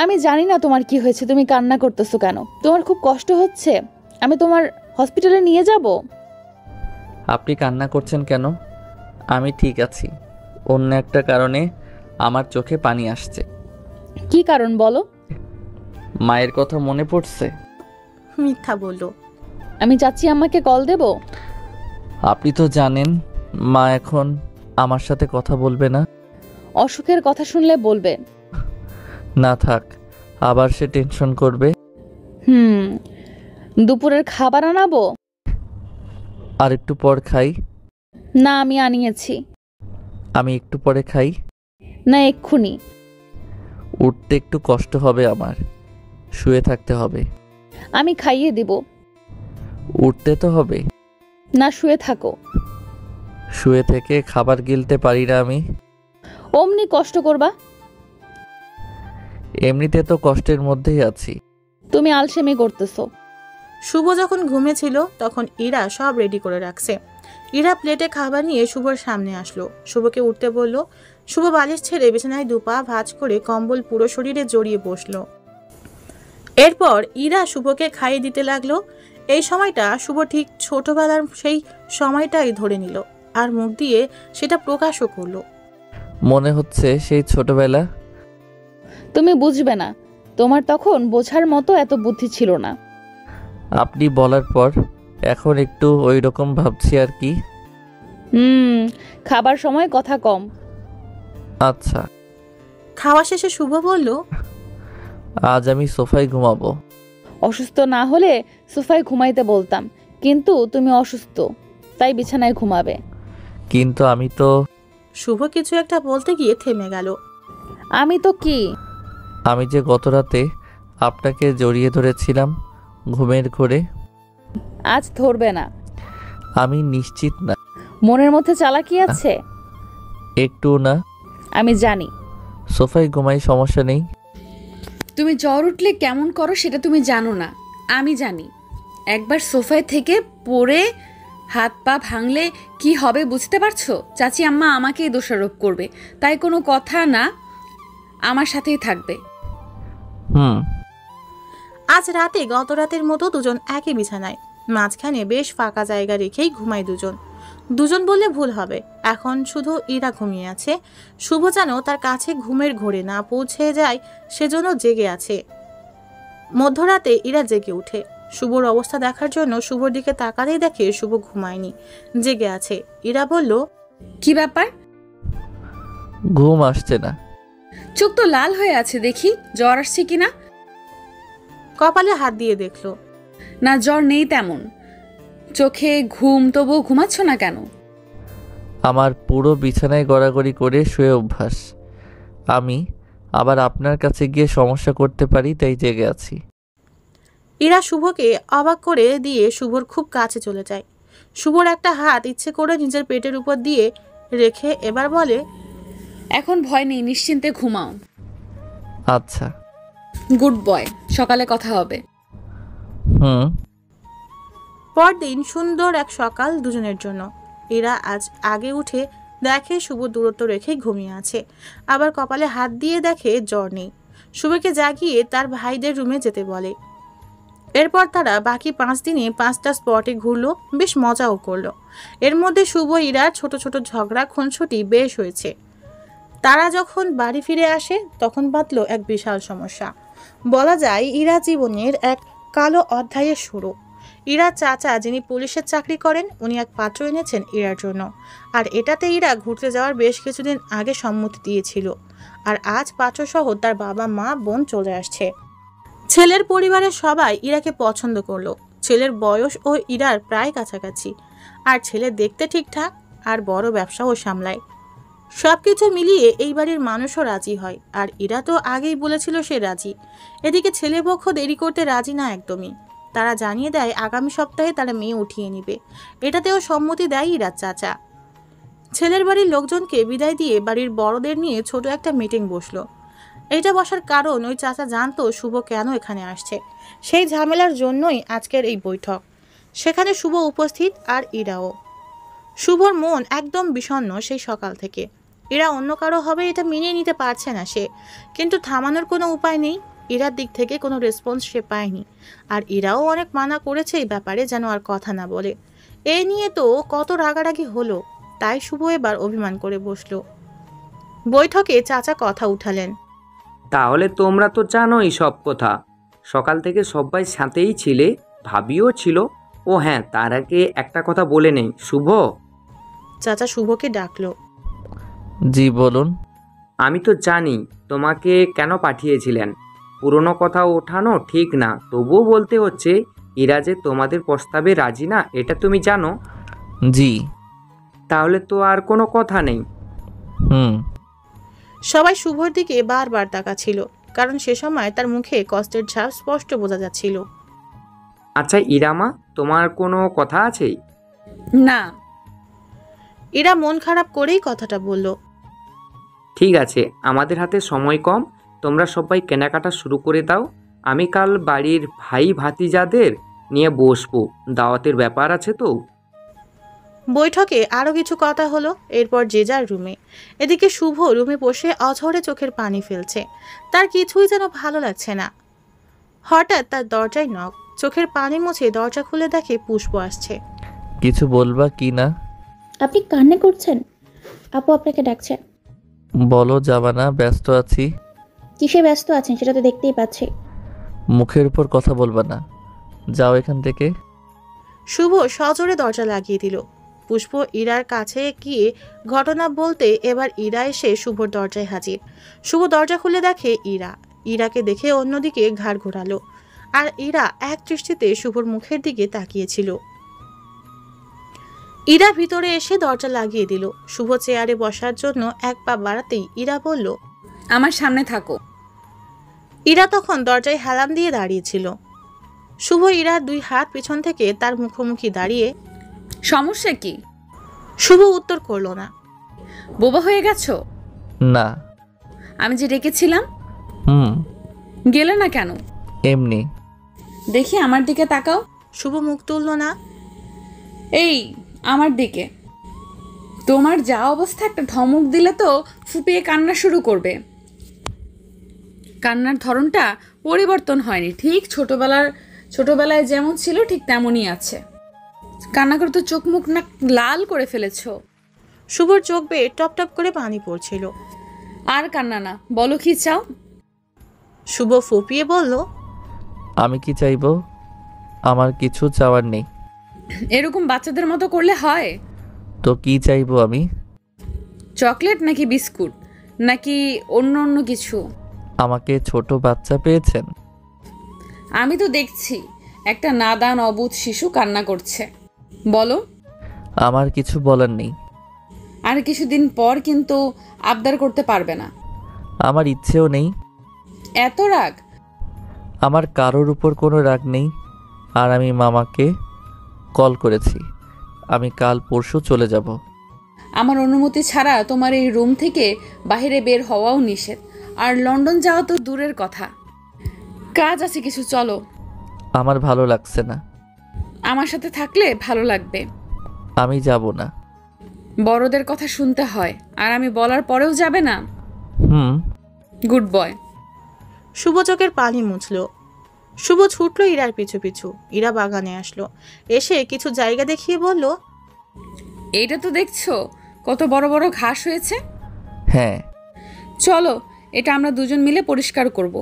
আমি জানি না তোমার কি হয়েছে, তুমি কান্না করতেছো কেন? তোমার খুব কষ্ট হচ্ছে, আমি তোমার হসপিটালে নিয়ে যাব। আপনি কান্না করছেন কেন? আমি ঠিক আছি। অন্য একটা কারণে আমার চোখে পানি আসছে। কি কারণ বলো? মায়ের কথা মনে পড়ছে। মিথ্যা বলল। আমি চাচ্ছি আমাকে কল দেব। আপনি তো জানেন মা এখন আমার সাথে কথা বলবে না। অসুখের কথা শুনলে বলবে। না থাক, আবার সে টেনশন করবে। দুপুরের খাবার আনাবো? আর একটু পর খাই। না, আমি আনিয়েছি। আমি একটু পরে খাই। না, এক্ষুনি। উঠতে একটু কষ্ট হবে আমার, শুয়ে থাকতে হবে। আমি খাইয়ে দিব। উঠতে তো হবে। না, শুয়ে থাকো। শুয়ে থেকে খাবার গিলতে পারি না আমি। অমনি কষ্ট করবা? এমনিতে তো কষ্টের মধ্যেই আছি। তুমি আলসেমি করতেছো। শুভ যখন ঘুমেছিল তখন ইরা সব রেডি করে রাখছে। ইরা প্লেটে খাবার নিয়ে শুভর সামনে আসলো, শুভকে উঠতে বলল। শুভ বালিশ ছেড়ে বিছানায় দুপা ভাঁজ করে কম্বল পুরো শরীরে জড়িয়ে বসলো। এরপর ইরা শুভকে খাইয়ে দিতে লাগলো। এই সময়টা শুভ ঠিক ছোটবেলার সেই সময়টাই ধরে নিল আর মুখ দিয়ে সেটা প্রকাশও করলো। মনে হচ্ছে সেই ছোটবেলা। তুমি বুঝবে না, তোমার তখন বোঝার মতো এত বুদ্ধি ছিল না। আপনি বলার পর এখন একটু ওই রকম ভাবছি আর কি। খাবার সময় কথা কম। আচ্ছা। খাওয়া শেষে শুভ বলল, আজ আমি সোফায় ঘুমাবো। অসুস্থ না হলে সোফায় ঘুমাইতে বলতাম, কিন্তু তুমি অসুস্থ, তাই বিছানায় ঘুমাবে। কিন্তু আমি তো শুভ কিছু একটা বলতে গিয়ে থেমে গেল। আমি তো কি? আমি যে গত রাতে আপনাকে জড়িয়ে ধরেছিলাম ঘুমের ঘোরে। আজ ধরবে না। আমি নিশ্চিত না। মনের মধ্যে চালাকি আছে? একটু না। আমি জানি। সোফায় ঘুমাই, সমস্যা নেই। তুমি জ্বর উঠলে কেমন করো সেটা তুমি জানো না, আমি জানি। একবার সোফায় থেকে পড়ে হাত পা ভাঙলে কি হবে বুঝতে পারছো? চাচি আম্মা আমাকেই দোষারোপ করবে, তাই কোনো কথা না, আমার সাথেই থাকবে। হুম। আজ রাতে গত রাতের মতো দুজন একই বিছানায়, মাঝখানে বেশ ফাঁকা জায়গা রেখেই ঘুমায় দুজন। দুজন বললে ভুল হবে, এখন শুধু ইরা ঘুমিয়ে আছে। শুভ যেন তার কাছে ঘুমের ঘোরে না পৌঁছে যায় সেজন্য জেগে আছে। মধ্যরাতে ইরা জেগে উঠে শুভর অবস্থা দেখার জন্য শুভর দিকে তাকাতেই দেখে শুভ ঘুমায়নি, জেগে আছে। ইরা বলল, কি ব্যাপার? ঘুম আসছে না। চোখ তো লাল হয়ে আছে, দেখি জ্বর আসছে কিনা। কপালে হাত দিয়ে দেখলো, না জ্বর নেই তেমন। চোখে ঘুম, তবুও ঘুমাচ্ছ না কেন? আমার পুরো বিছানায় গড়াগড়ি করে শুয়ে অভ্যাস। আমি আবার আপনার কাছে গিয়ে সমস্যা করতে পারি, তাই জেগে আছি। ইরা শুভকে অবাক করে দিয়ে শুভর খুব কাছে চলে যায়। শুভর একটা হাত ইচ্ছে করে নিজের পেটের উপর দিয়ে রেখে এবার বলে, এখন ভয় নেই, নিশ্চিন্তে ঘুমাও। আচ্ছা। গুড বয়, সকালে কথা হবে। হুম। পরদিন সুন্দর এক সকাল দুজনের জন্য। ইরা আজ আগে উঠে দেখে শুভ দূরত্ব রেখে ঘুমিয়ে আছে, আবার কপালে হাত দিয়ে দেখে জ্বর নেই। শুভকে জাগিয়ে তার ভাইদের রুমে যেতে বলে। এরপর তারা বাকি 5 দিনে 5টা স্পটে ঘুরলো, বেশ মজাও করলো। এর মধ্যে শুভ ইরার ছোট ছোট ঝগড়া খুনসুটি বেশ হয়েছে। তারা যখন বাড়ি ফিরে আসে তখন বাঁধল এক বিশাল সমস্যা। বলা যায় ইরা জীবনের এক কালো অধ্যায়ের শুরু। ইরা চাচা যিনি পুলিশের চাকরি করেন, উনি এক পাত্র এনেছেন ইরার জন্য। আর এটাতে ইরা ঘুরতে যাওয়ার বেশ কিছুদিন আগে সম্মতি দিয়েছিল। আর আজ পাত্রসহ তার বাবা মা বোন চলে আসছে। ছেলের পরিবারের সবাই ইরাকে পছন্দ করলো। ছেলের বয়স ও ইরার প্রায় কাছাকাছি, আর ছেলে দেখতে ঠিকঠাক, আর বড় ব্যবসাও সামলায়। সবকিছু মিলিয়ে এই বাড়ির মানুষও রাজি হয়, আর ইরা তো আগেই বলেছিল সে রাজি। এদিকে ছেলেপক্ষ দেরি করতে রাজি না একদমই। তারা জানিয়ে দেয় আগামী সপ্তাহে তারা মেয়ে উঠিয়ে নিবে। এটাতেও সম্মতি দেয় ইরার চাচা। ছেলের বাড়ির লোকজনকে বিদায় দিয়ে বাড়ির বড়দের নিয়ে ছোট একটা মিটিং বসলো। এটা বসার কারণ ওই চাচা জানতো শুভ কেন এখানে আসছে, সেই ঝামেলার জন্যই আজকের এই বৈঠক। সেখানে শুভ উপস্থিত, আর ইরাও। শুভর মন একদম বিষণ্ণ সেই সকাল থেকে। এরা অন্য কারো হবে এটা মেনে নিতে পারছে না সে, কিন্তু থামানোর কোনো উপায় নেই। ইরার দিক থেকে কোনো রেসপন্স সে পায়নি, আর ইরাও অনেক মানা করেছে এই ব্যাপারে যেন আর কথা না বলে। এই নিয়ে তো কত রাগারাগি হলো, তাই শুভ এবার অভিমান করে বসলো। বৈঠকে চাচা কথা উঠালেন, তাহলে তোমরা তো জানোই সব কথা। সকাল থেকে সবাই সাথেই ছিলে, ভাবিও ছিল। ও হ্যাঁ, তার আগে একটা কথা বলে নেই, শুভ। চাচা শুভকে ডাকলো। জি বলুন। আমি তো জানি তোমাকে কেন পাঠিয়েছিলেন। পুরনো কথা ওঠানো ঠিক না, তবুও বলতে হচ্ছে, ইরা যে তোমাদের প্রস্তাবে রাজি না, এটা তুমি জানো? জি। তাহলে তো আর কোনো কথা নেই। হুম। সবাই শুভর দিকে বারবার তাকাচ্ছিল, কারণ সে সময় তার মুখে কষ্টের ছাপ স্পষ্ট বোঝা যাচ্ছিল। আচ্ছা ইরামা, তোমার কোনো কথা আছে? না। এরা মন খারাপ করেই কথাটা বলল। ঠিক আছে, আমাদের হাতে সময় কম, তোমরা সবাই কেনাকাটা শুরু করে দাও। আমি কাল বাড়ির ভাই ভাতিজাদের নিয়ে বসবো, দাওয়াতের ব্যাপার আছে তো। বৈঠকে আরো কিছু কথা হলো, এরপর যে যার রুমে। এদিকে শুভ রুমে বসে অঝরে চোখের পানি ফেলছে, তার কিছুই যেন ভালো লাগছে না। হঠাৎ তার দরজায় নক। চোখের পানি মুছে দরজা খুলে দেখে পুষ্প আসছে। কিছু বলবা কি না? আপনি কান্না করছেন? আপু আপনাকে ডাকছে। বলো যাবা না, ব্যস্ত আছি। কিসে ব্যস্ত আছেন সেটা তো দেখতেই পাচ্ছি। মুখের উপর কথা বলবা না, যাও এখান থেকে। শুভ সজোরে দরজা লাগিয়ে দিল। পুষ্প ইরার কাছে গিয়ে ঘটনা বলতে এবার ইরা এসে শুভর দরজায় হাজির। শুভ দরজা খুলে দেখে ইরা। ইরাকে দেখে অন্যদিকে ঘাড় ঘোরালো, আর ইরা এক দৃষ্টিতে শুভর মুখের দিকে তাকিয়েছিল। ইরা ভিতরে এসে দরজা লাগিয়ে দিল। শুভ চেয়ারে বসার জন্য এক পা বাড়াতেই ইরা বলল, আমার সামনে থাকো। ইরা তখন দরজায় হেলান দিয়ে দাঁড়িয়েছিল। শুভ ইরার 2 হাত পিছন থেকে তার মুখোমুখি দাঁড়িয়ে। সমস্যা কি? শুভ উত্তর করল না। বোবা হয়ে গেছো? না। আমি যে ডেকেছিলাম? গেলে না কেন? এমনি। দেখি আমার দিকে তাকাও। শুভ মুখ তুলল না। এই আমার দিকে। তোমার যা অবস্থা, একটা ধমক দিলে তো ফুপিয়ে কান্না শুরু করবে। কান্নার ধরনটা পরিবর্তন হয়নি, ঠিক ছোটবেলায় যেমন ছিল ঠিক তেমনই আছে। কান্না করে তো চোখ মুখ না লাল করে ফেলেছো। শুভর চোখ বেয়ে টপ টপ করে পানি পড়ছিল। আর কান্না না, বলো কি চাও? শুভ ফুপিয়ে বলল, আমি কি চাইবো? আমার কিছু চাওয়ার নেই। এরকম বাচ্চাদের মতো করলে হয়? তো কি চাইবো আমি? চকলেট নাকি বিস্কুট নাকি অন্য অন্য কিছু? আমাকে ছোট বাচ্চা পেয়েছেন? আমি তো দেখছি একটা নাদান অবুধ শিশু কান্না করছে। বলো। আমার কিছু বলার নেই। আর কিছুদিন পর কিন্তু আবদার করতে পারবে না। আমার ইচ্ছেও নেই। এত রাগ? আমার কারোর উপর কোনো রাগ নেই। আর আমি মামাকে কল করেছি, আমি কাল পরশু চলে যাব। আমার অনুমতি ছাড়া তোমার এই রুম থেকে বাইরে বের হওয়াও নিষেধ। আর লন্ডন যাওয়া তো দূরের কথা। কাজ আছে কিছু, চলো। আমার ভালো লাগছে না। আমার সাথে থাকলে ভালো লাগবে। আমি যাব না। বড়দের কথা শুনতে হয়, আর আমি বলার পরেও যাবে না? Good boy. শুভ চোখের পানি মুছল। শুভ ছুটল ইরার পিছু পিছু। ইরা বাগানে আসলো, এসে কিছু জায়গা দেখিয়ে বলল, এইটা তো দেখছো কত বড় বড় ঘাস হয়েছে। হ্যাঁ। চলো, এটা আমরা দুজন মিলে পরিষ্কার করব।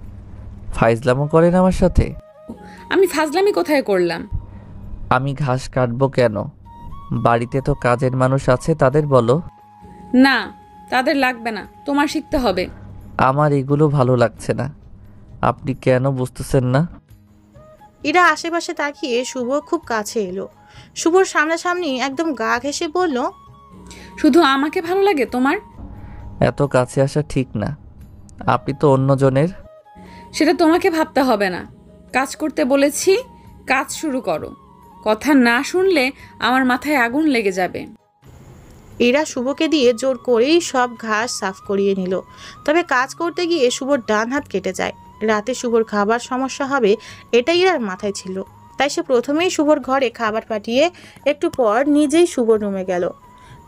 ফাইজলামো করেন আমার সাথে? আমি ফাজলামি কোথায় করলাম? আমি ঘাস কাটবো কেন? বাড়িতে তো কাজের মানুষ আছে, তাদের বলো। না, তাদের লাগবে না, তোমার শিখতে হবে। আমার এগুলো ভালো লাগছে না। আপনি কেন বুঝতেছেন না? ইরা আশেপাশে তাকিয়ে শুভ খুব কাছে এলো। শুভর সামনাসামনি একদম গা ঘেঁষে বলল, শুধু আমাকে ভালো লাগে তোমার? এত কাছে আসা ঠিক না। আপনি তো অন্যজনের। সেটা তোমাকে ভাবতে হবে না। কাজ করতে বলেছি, কাজ শুরু করো। কথা না শুনলে আমার মাথায় আগুন লেগে যাবে। ইরা শুভকে দিয়ে জোর করেই সব ঘাস সাফ করিয়ে নিল। তবে কাজ করতে গিয়ে শুভর ডান হাত কেটে যায়। রাতে শুভর খাবার সমস্যা হবে এটাই ইরার মাথায় ছিল। তাই সে প্রথমেই শুভর ঘরে খাবার পাঠিয়ে একটু পর নিজেই শুভর রুমে গেল।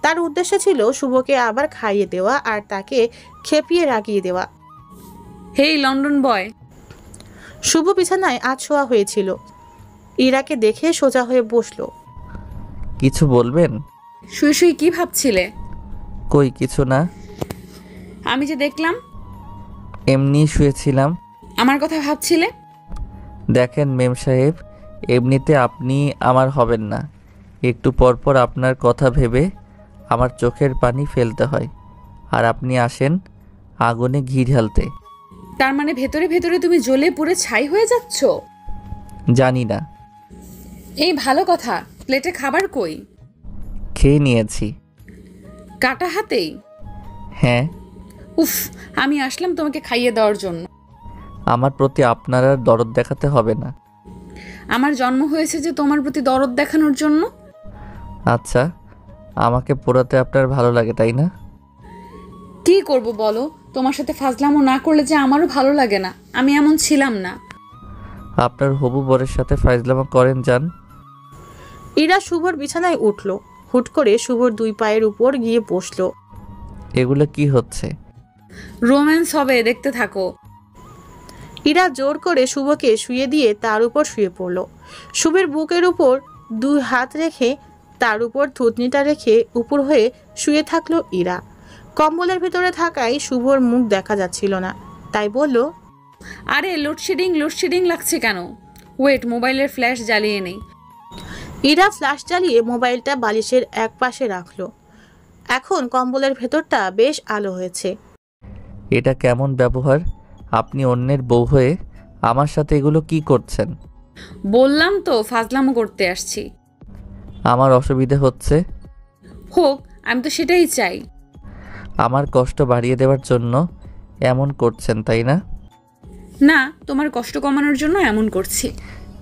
তার উদ্দেশ্য ছিল শুভকে আবার খাইয়ে দেওয়া আর তাকে খেপিয়ে রাখিয়ে দেওয়া। হেই লন্ডন বয়। শুভ বিছানায় আছোয়া হয়েছিল। ইরাকে দেখে সোজা হয়ে বসলো। কিছু বলবেন? শুয়ে শুয়ে কি ভাবছিলে? কই কিছু না। আমি যে দেখলাম। এমনি শুয়েছিলাম। আমার কথা ভাবছিলে? দেখেন মেম সাহেব, এমনিতে আপনি আমার হবেন না। একটু পর পর আপনার কথা ভেবে আমার চোখের পানি ফেলতে হয়। আর আপনি আসেন আগুনে ঘি ঢালতে। তার মানে ভেতরে ভেতরে তুমি জ্বলে পুড়ে ছাই হয়ে যাচ্ছ? জানি না। এই ভালো কথা। প্লেটে খাবার কই? খেয়ে নিয়েছি। কাটা হাতেই? হ্যাঁ। উফ, আমি আসলাম তোমাকে খাইয়ে দেওয়ার জন্য। আমার প্রতি আপনার আর দরদ দেখাতে হবে না। আমার জন্ম হয়েছে যে তোমার প্রতি দরদ দেখানোর জন্য। আচ্ছা, আমাকে পোড়াতে আপনার ভালো লাগে তাই না? কি করব বলো? তোমার সাথে ফাজলামো না করলে যে আমারও ভালো লাগে না। আমি এমন ছিলাম না। আপনার হবু বরের সাথে ফাজলামো করেন যান। ইরা শুভর বিছানায় উঠল। হুট করে শুভর 2 পায়ের উপর গিয়ে বসলো। এগুলো কি হচ্ছে? রোম্যান্স হবে, দেখতে থাকো। ইরা জোর করে শুভকে শুয়ে দিয়ে তার উপর শুয়ে পড়ল। শুভের বুকের উপর 2 হাত রেখে তার উপর থুতনিটা রেখে উপর হয়ে শুয়ে থাকলো ইরা। কম্বলের ভিতরে থাকায় শুভর মুখ দেখা যাচ্ছিল না, তাই বলল, আরে লোডশেডিং লাগছে কেন? ওয়েট, মোবাইলের ফ্ল্যাশ জ্বালিয়ে নেই। ইরা ফ্ল্যাশ জ্বালিয়ে মোবাইলটা বালিশের এক পাশে রাখলো। এখন কম্বলের ভেতরটা বেশ আলো হয়েছে। এটা কেমন ব্যবহার? আপনি অন্যের বউ হয়ে আমার সাথে এগুলো কি করছেন? বললাম তো ফাজলামো করতে আসছি। আমার অসুবিধা হচ্ছে। হোক, আমি তো সেটাই চাই। আমার কষ্ট বাড়িয়ে দেওয়ার জন্য এমন করছেন তাই না? না, তোমার কষ্ট কমানোর জন্য এমন করছি।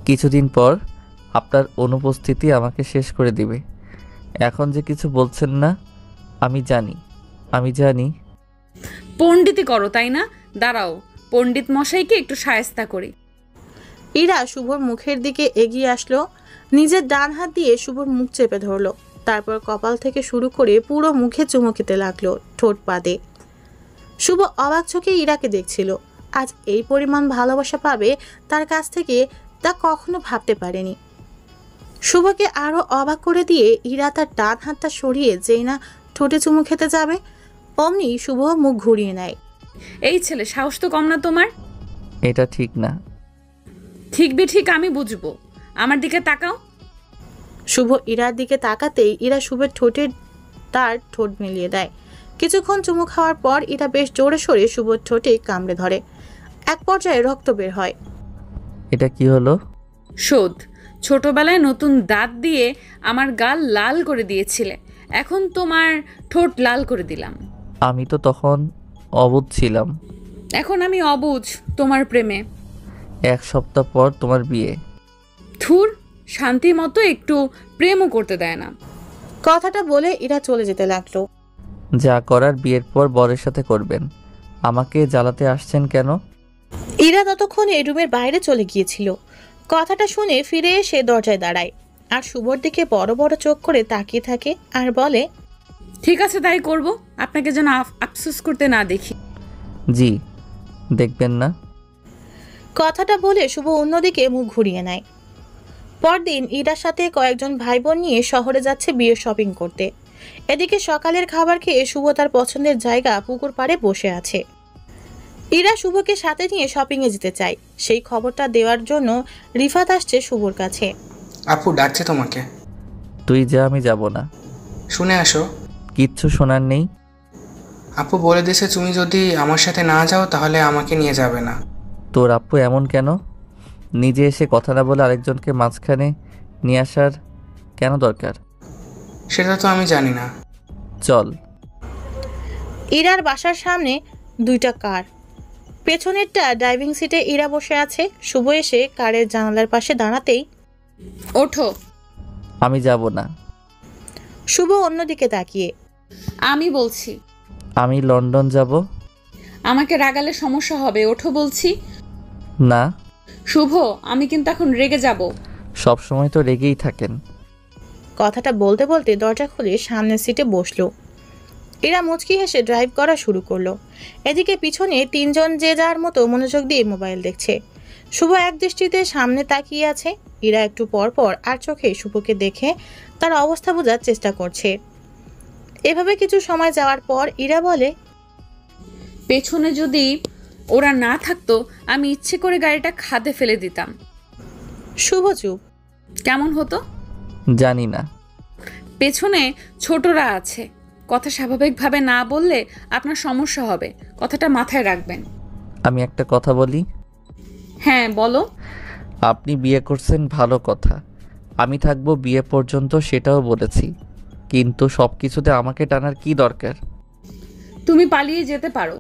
কিছুদিন পর আপনার অনুপস্থিতি আমাকে শেষ করে দিবে। এখন যে কিছু বলছেন না, আমি জানি। পণ্ডিতি করো তাই না? দাঁড়াও, পণ্ডিত মশাইকে একটু শায়েস্তা করি। ইরা শুভর মুখের দিকে এগিয়ে আসলো, নিজের ডান হাত দিয়ে শুভর মুখ চেপে ধরলো, তারপর কপাল থেকে শুরু করে পুরো মুখে চুমু খেতে লাগলো, ঠোঁট পাদে। শুভ অবাক চোখে ইরাকে দেখছিল। আজ এই পরিমাণ ভালোবাসা পাবে তার কাছ থেকে তা কখনো ভাবতে পারেনি। শুভকে আরো অবাক করে দিয়ে ইরা তার ডান হাতটা সরিয়ে যেই না ঠোঁটে চুমু খেতে যাবে, অমনি শুভ মুখ ঘুরিয়ে নেয়। এই ছেলে, সাহস তো কম না তোমার? এটা ঠিক না। ঠিক বেঠিক আমি বুঝবো, আমার দিকে তাকাও। শুভ ইরার দিকে তাকাতেই ইরা শুভের ঠোঁটে তার ঠোঁট মিলিয়ে দেয়। কিছুক্ষণ চুমু খাওয়ার পর ইরা বেশ জোরে সোরে শুভর ঠোঁটে কামড়ে ধরে। এক পর্যায়ে রক্ত বের হয়। এটা কি হলো? শোধ, ছোটবেলায় নতুন দাঁত দিয়ে আমার গাল লাল করে দিয়েছিলে, এখন তোমার ঠোঁট লাল করে দিলাম। আমি তো তখন অবুঝ ছিলাম। এখন আমি অবুঝ তোমার প্রেমে। 1 সপ্তাহ পর তোমার বিয়ে। থুর, শান্তি মতো একটু প্রেমও করতে দেয় না। কথাটা বলে ইরা চলে যেতে লাগলো। যা করার বিয়ের পর বরের সাথে করবেন। আমাকে জ্বালাতে আসছেন কেন? ইরা ততক্ষণে রুমের বাইরে চলে গিয়েছিল। কথাটা শুনে ফিরে এসে দরজায় দাঁড়ায় আর শুভর দিকে বড় বড় চোখ করে তাকিয়ে থাকে আর বলে, ঠিক আছে, তাই করব, আপনাকে যেন আফসোস করতে না দেখি। জি, দেখবেন না। কথাটা বলে শুভ অন্যদিকে মুখ ঘুরিয়ে নেয়। পরদিন ইরার সাথে কয়েকজন ভাই বোন নিয়ে শহরে যাচ্ছে বিয়ের শপিং করতে। এদিকে সকালের খাবার খেয়ে শুভ তার পছন্দের জায়গা পুকুর পাড়ে বসে আছে। ইরা শুভকে সাথে নিয়ে শপিংয়ে যেতে চায়। সেই খবরটা দেওয়ার জন্য রিফাত আসছে শুভর কাছে। আপু ডাকছে তোমাকে। তুই যা, আমি যাব না। শুনে আসো। কিচ্ছু শোনার নেই। আপু বলে দিয়েছে তুমি যদি আমার সাথে না যাও তাহলে আমাকে নিয়ে যাবে না। তোর আপু এমন কেন? নিজে এসে কথা না বলে আরেকজনকে মাঝখানে নিয়ে আসার কেন দরকার? সেটা তো আমি জানি না। চল। ইরার বাসার সামনে 2টা কার। পেছনেরটা ড্রাইভিং সিটে ইরা বসে আছে। শুভ এসে কারের জানালার পাশে দাঁড়াতেই, ওঠো। আমি যাব না। শুভ অন্যদিকে তাকিয়ে, আমি বলছি। আমি লন্ডন যাব। আমাকে রাগালে সমস্যা হবে, ওঠো বলছি। না। শুভ, আমি কিন্তু এখন রেগে যাব। সব সময় তো রেগেই থাকেন। কথাটা বলতে বলতে দরজা খুলে সামনের সিটে বসলো। ইরা মুচকি হেসে ড্রাইভ করা শুরু করলো। এদিকে পিছনে 3 জন যে যার মতো মনোযোগ দিয়ে মোবাইল দেখছে। শুভ এক দৃষ্টিতে সামনে তাকিয়ে আছে। ইরা একটু পর পর আর চোখে শুভকে দেখে তার অবস্থা বোঝার চেষ্টা করছে। এভাবে কিছু সময় যাওয়ার পর ইরা বলে, পেছনে যদি ওরা না থাকতো আমি ইচ্ছে করে গাড়িটা খাদে ফেলে দিতাম। শুভ চুপ। কেমন হতো? জানি না। পেছনে ছোটরা আছে, কথা স্বাভাবিকভাবে না বললে আপনার সমস্যা হবে, কথাটা মাথায় রাখবেন। আমি একটা কথা বলি। হ্যাঁ বলো। আপনি বিয়ে করছেন ভালো কথা, আমি থাকবো বিয়ে পর্যন্ত সেটাও বলেছি, কিন্তু সব কিছুতে আমাকে টানার কি দরকার? তুমি পালিয়ে যেতে পারো।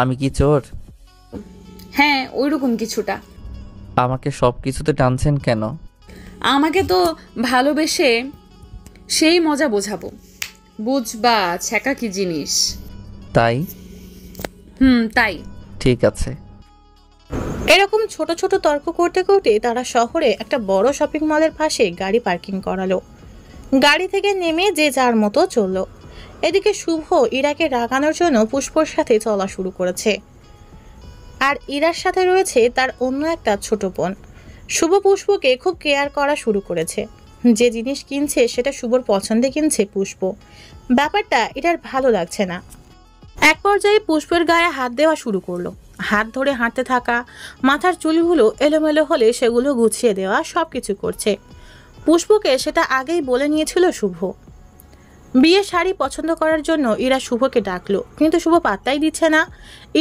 আমি কি চোর? হ্যাঁ, ওইরকম কিছুটা। আমাকে সব কিছুতে টানছেন কেন? আমাকে তো ভালোবেসে সেই মজা বোঝাবো, বুঝবা ছ্যাঁকা কি জিনিস। তাই? তাই। ঠিক আছে। এরকম ছোট ছোট তর্ক করতে করতে তারা শহরে একটা বড় শপিং মলের পাশে গাড়ি পার্কিং করালো। গাড়ি থেকে নেমে যে যার মতো চললো। এদিকে শুভ ইরাকে রাগানোর জন্য পুষ্পর সাথে চলা শুরু করেছে। আর ইরার সাথে রয়েছে তার অন্য একটা ছোট বোন। শুভ পুষ্পকে খুব কেয়ার করা শুরু করেছে। যে জিনিস কিনছে সেটা শুভর পছন্দে কিনছে পুষ্প। ব্যাপারটা এটার ভালো লাগছে না। এক পর্যায়ে পুষ্পের গায়ে হাত দেওয়া শুরু করলো। হাত ধরে হাঁটতে থাকা, মাথার চুলগুলো এলোমেলো হলে সেগুলো গুছিয়ে দেওয়া, সবকিছু করছে। পুষ্পকে সেটা আগেই বলে নিয়েছিল শুভ। বিয়ের শাড়ি পছন্দ করার জন্য ইরা শুভকে ডাকলো, কিন্তু শুভ পাত্তাই দিচ্ছে না।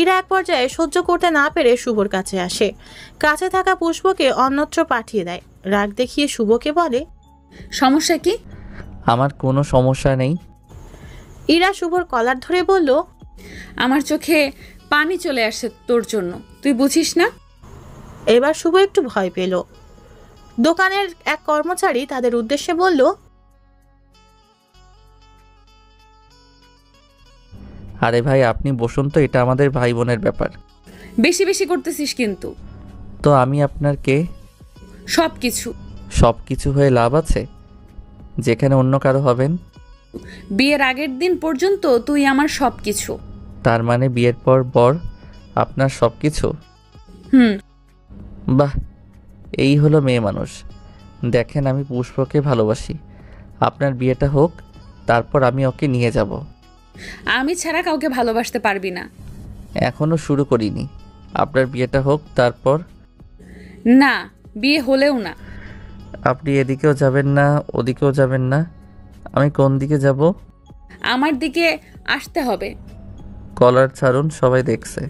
ইরা এক পর্যায়ে সহ্য করতে না পেরে শুভর কাছে আসে। কাছে থাকা পুষ্পকে অন্যত্র পাঠিয়ে দেয়। রাগ দেখিয়ে শুভকে বলে, সমস্যা কি? আমার কোনো সমস্যা নেই। ইরা শুভর কলার ধরে বলল, আমার চোখে পানি চলে আসছে তোর জন্য, তুই বুঝিস না? এবার শুভ একটু ভয় পেল। দোকানের এক কর্মচারী তাদের উদ্দেশ্যে বলল, আরে ভাই আপনি বসুন তো, এটা আমাদের ভাই বোনের ব্যাপার। বেশি বেশি করতেছিস কিন্তু। তো আমি আপনার কে? সব কিছু। সব কিছু হয়ে লাভ আছে যেখানে অন্য কারো হবেন? বিয়ের আগের দিন পর্যন্ত তুই আমার সব কিছু। তার মানে বিয়ের পর বর আপনার সব কিছু? হুম। বাহ, এই হলো মেয়ে মানুষ। দেখেন আমি পুষ্পকে ভালোবাসি, আপনার বিয়েটা হোক, তারপর আমি ওকে নিয়ে যাব। আমি ছাড়া কাউকে ভালোবাসতে পারবি না। এখনো শুরু করিনি, আপনার বিয়েটা হোক তারপর। না, বিয়ে হলেও না। আপনি এদিকেও যাবেন না ওদিকেও যাবেন না, আমি কোন দিকে যাব? আমার দিকে আসতে হবে। কলার ছাড়ুন, সবাই দেখছে।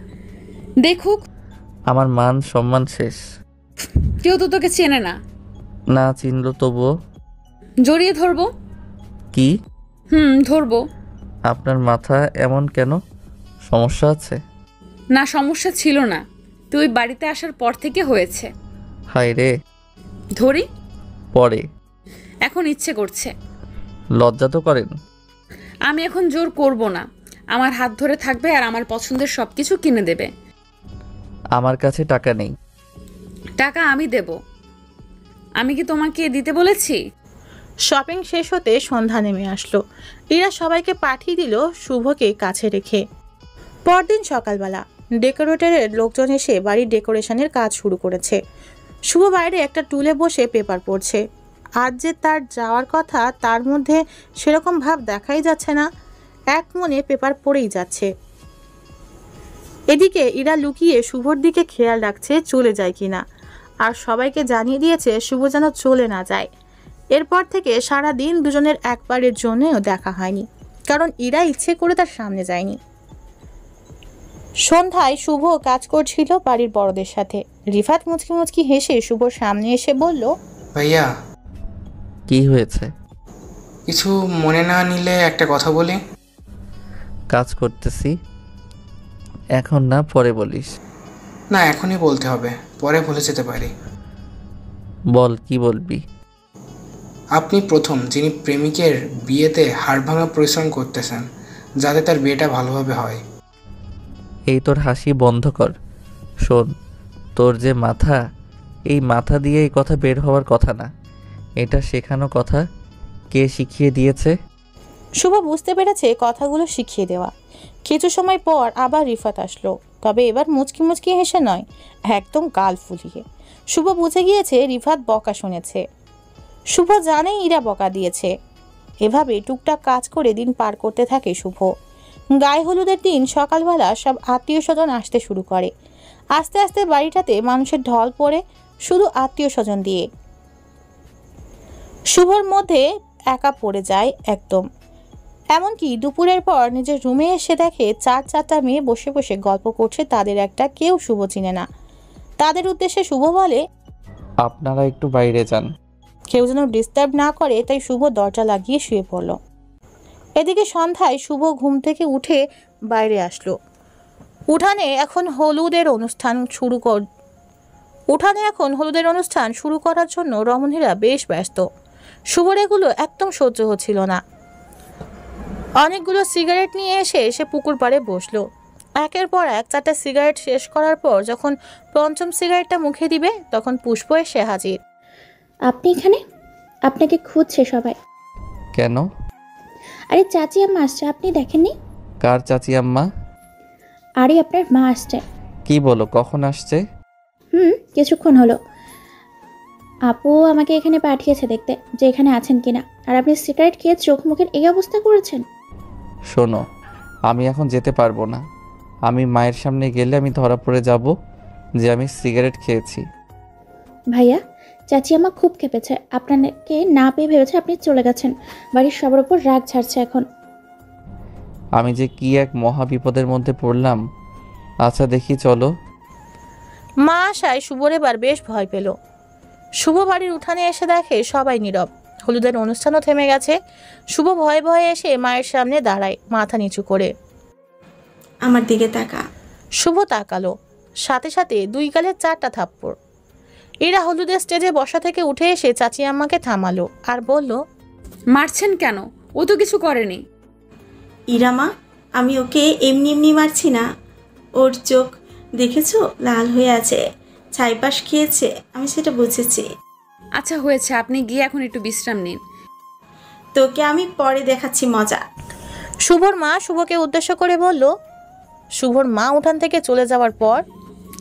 দেখুক। আমার মান সম্মান শেষ। কেউ তো তোকে চেনে না। না চিনল তবুও। জড়িয়ে ধরবো। কি? ধরবো। আপনার মাথা এমন কেন, সমস্যা আছে? না, সমস্যা ছিল না, তুই বাড়িতে আসার পর থেকে হয়েছে। হায় রে। ধরি? পরে। এখন ইচ্ছে করছে। লজ্জা তো করেন। আমি এখন জোর করব না, আমার হাত ধরে থাকবে আর আমার পছন্দের সব কিছু কিনে দেবে। আমার কাছে টাকা নেই। টাকা আমি দেব। আমি কি তোমাকে দিতে বলেছি? শপিং শেষ হতে সন্ধ্যা নেমে আসলো। ইরা সবাইকে পাঠিয়ে দিল শুভকে কাছে রেখে। পরদিন সকালবেলা ডেকোরেটরের লোকজন এসে বাড়ির ডেকোরেশনের কাজ শুরু করেছে। শুভ বাইরে একটা টুলে বসে পেপার পড়ছে। আজ যে তার যাওয়ার কথা, তার মধ্যে সেরকম ভাব দেখাই যাচ্ছে না। এক মনে পেপার পড়েই যাচ্ছে। এদিকে ইরা লুকিয়ে শুভর দিকে খেয়াল রাখছে চলে যায় কিনা, আর সবাইকে জানিয়ে দিয়েছে শুভ যেন চলে না যায়। এরপর থেকে সারা দিন দুজনের একবারের জন্যও দেখা হয়নি, কারণ ইরা ইচ্ছে করে তার সামনে যায়নি। সন্ধ্যায় শুভ কাজ করছিল বাড়ির বড়দের সাথে। রিফাত মুচকি মুচকি হেসে শুভর সামনে এসে বলল, ভাইয়া। কি হয়েছে? কিছু মনে না নিলে একটা কথা বলি। কাজ করতেছি, এখন না, পরে বলিস। না, এখনই বলতে হবে, পরে ভুলে যেতে পারি। বল, কি বলবি? আপনি প্রথম যিনি প্রেমিকের বিয়েতে হাড়ভাঙা পরিশ্রম করতেছেন যাতে তার বিয়েটা ভালোভাবে হয়। এই তোর হাসি বন্ধ কর। শোন, তোর যে মাথা, এই মাথা দিয়ে এই কথা বের হওয়ার কথা না। এটা শেখানো কথা। কে শিখিয়ে দিয়েছে? শুভ বুঝতে পেরেছে কথাগুলো শিখিয়ে দেওয়া। কিছু সময় পর আবার রিফাত আসলো, তবে এবার মুচকি মুচকি হেসে নয়, একদম গাল ফুলিয়ে। শুভ বুঝে গিয়েছে রিফাত বকা শুনেছে। শুভ জানে ইরা বকা দিয়েছে। এভাবে টুকটাক কাজ করে দিন পার করতে থাকে শুভ। গায়ে হলুদের দিন সকালবেলা সব আত্মীয় স্বজন আসতে শুরু করে। আস্তে আস্তে বাড়িটাতে মানুষের ঢল পড়ে, শুধু আত্মীয় স্বজন দিয়ে। শুভর মধ্যে একা পড়ে যায় একদম। এমনকি দুপুরের পর নিজের রুমে এসে দেখে চারটা মেয়ে বসে বসে গল্প করছে, তাদের একটা কেউ শুভ চিনে না। তাদের উদ্দেশ্যে শুভ বলে, আপনারা একটু বাইরে যান। কেউ যেন ডিস্টার্ব না করে, তাই শুভ দরজা লাগিয়ে শুয়ে পড়ল। এদিকে সন্ধ্যায় শুভ ঘুম থেকে উঠে বাইরে আসলো। উঠানে এখন হলুদের অনুষ্ঠান শুরু করার জন্য রমণীরা বেশ ব্যস্ত। শুভর এগুলো একদম সহ্য হচ্ছিল না। অনেকগুলো সিগারেট নিয়ে এসে পুকুর পাড়ে বসলো। একের পর এক 4টা সিগারেট শেষ করার পর যখন পঞ্চম সিগারেটটা মুখে দিবে, তখন পুষ্প এসে হাজির। আপনি এখানে? আপনাকে খুঁজছে সবাই। কেন? আরে চাচি আম্মা আসছে, আপনি দেখেননি? কার চাচি আম্মা? আরে আপনার মা আসছে। কি বলো, কখন আসছে? কিছুক্ষণ হলো। আপু আমাকে এখানে পাঠিয়েছে দেখতে যে এখানে আছেন কিনা। আর আপনি সিগারেট খেয়ে চোখ মুখের এই অবস্থা করেছেন। শোনো, আমি এখন যেতে পারবো না। আমি মায়ের সামনে গেলে আমি ধরা পড়ে যাব যে আমি সিগারেট খেয়েছি। ভাইয়া, চাচি আমা খুব খেপেছে, আপনাকে না পেয়ে ভেবেছে আপনি চলে গেছেন। বাড়ির সবার উপর রাগ ছাড়ছে এখন। আমি যে কি এক মহা বিপদের মধ্যে পড়লাম। আচ্ছা দেখি চলো। মা আসায় শুভর এবার বেশ ভয় পেল। শুভ বাড়ির উঠানে এসে দেখে সবাই নীরব। হলুদের অনুষ্ঠানও থেমে গেছে। শুভ ভয়ে ভয়ে এসে মায়ের সামনে দাঁড়ায়, মাথা নিচু করে। আমার দিকে তাকা। শুভ তাকালো, সাথে সাথে 2 গালে 4টা থাপ্পড়। ইরা হলুদের স্টেজে বসা থেকে উঠে এসে চাচি আম্মাকে থামালো আর বলল, মারছেন কেন? ও তো কিছু করেনি। ইরামা, আমি ওকে এমনি এমনি মারছি না। ওর চোখ দেখেছো, লাল হয়ে আছে, ছাইপাশ খেয়েছে, আমি সেটা বুঝেছি। আচ্ছা হয়েছে, আপনি গিয়ে এখন একটু বিশ্রাম নিন। তোকে আমি পরে দেখাচ্ছি মজা। শুভর মা শুভকে উদ্দেশ্য করে বলল। শুভর মা উঠান থেকে চলে যাওয়ার পর,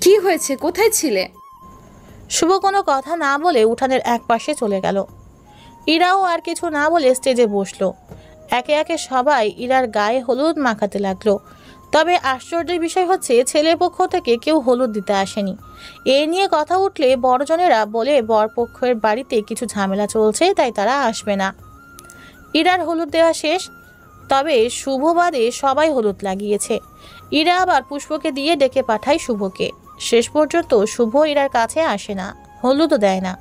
কি হয়েছে, কোথায় ছিলে? শুভ কোনো কথা না বলে উঠানের এক পাশে চলে গেল। ইরাও আর কিছু না বলে স্টেজে বসলো। একে একে সবাই ইরার গায়ে হলুদ মাখাতে লাগলো। তবে আশ্চর্যের বিষয় হচ্ছে, ছেলের পক্ষ থেকে কেউ হলুদ দিতে আসেনি। এ নিয়ে কথা উঠলে বড়জনেরা বলে বরপক্ষের বাড়িতে কিছু ঝামেলা চলছে, তাই তারা আসবে না। ইরার হলুদ দেওয়া শেষ, তবে শুভ বাদে সবাই হলুদ লাগিয়েছে। ইরা আবার পুষ্পকে দিয়ে ডেকে পাঠায় শুভকে। শেষ পর্যন্ত শুভ ইরার কাছে আসে না, হলুদও দেয় না।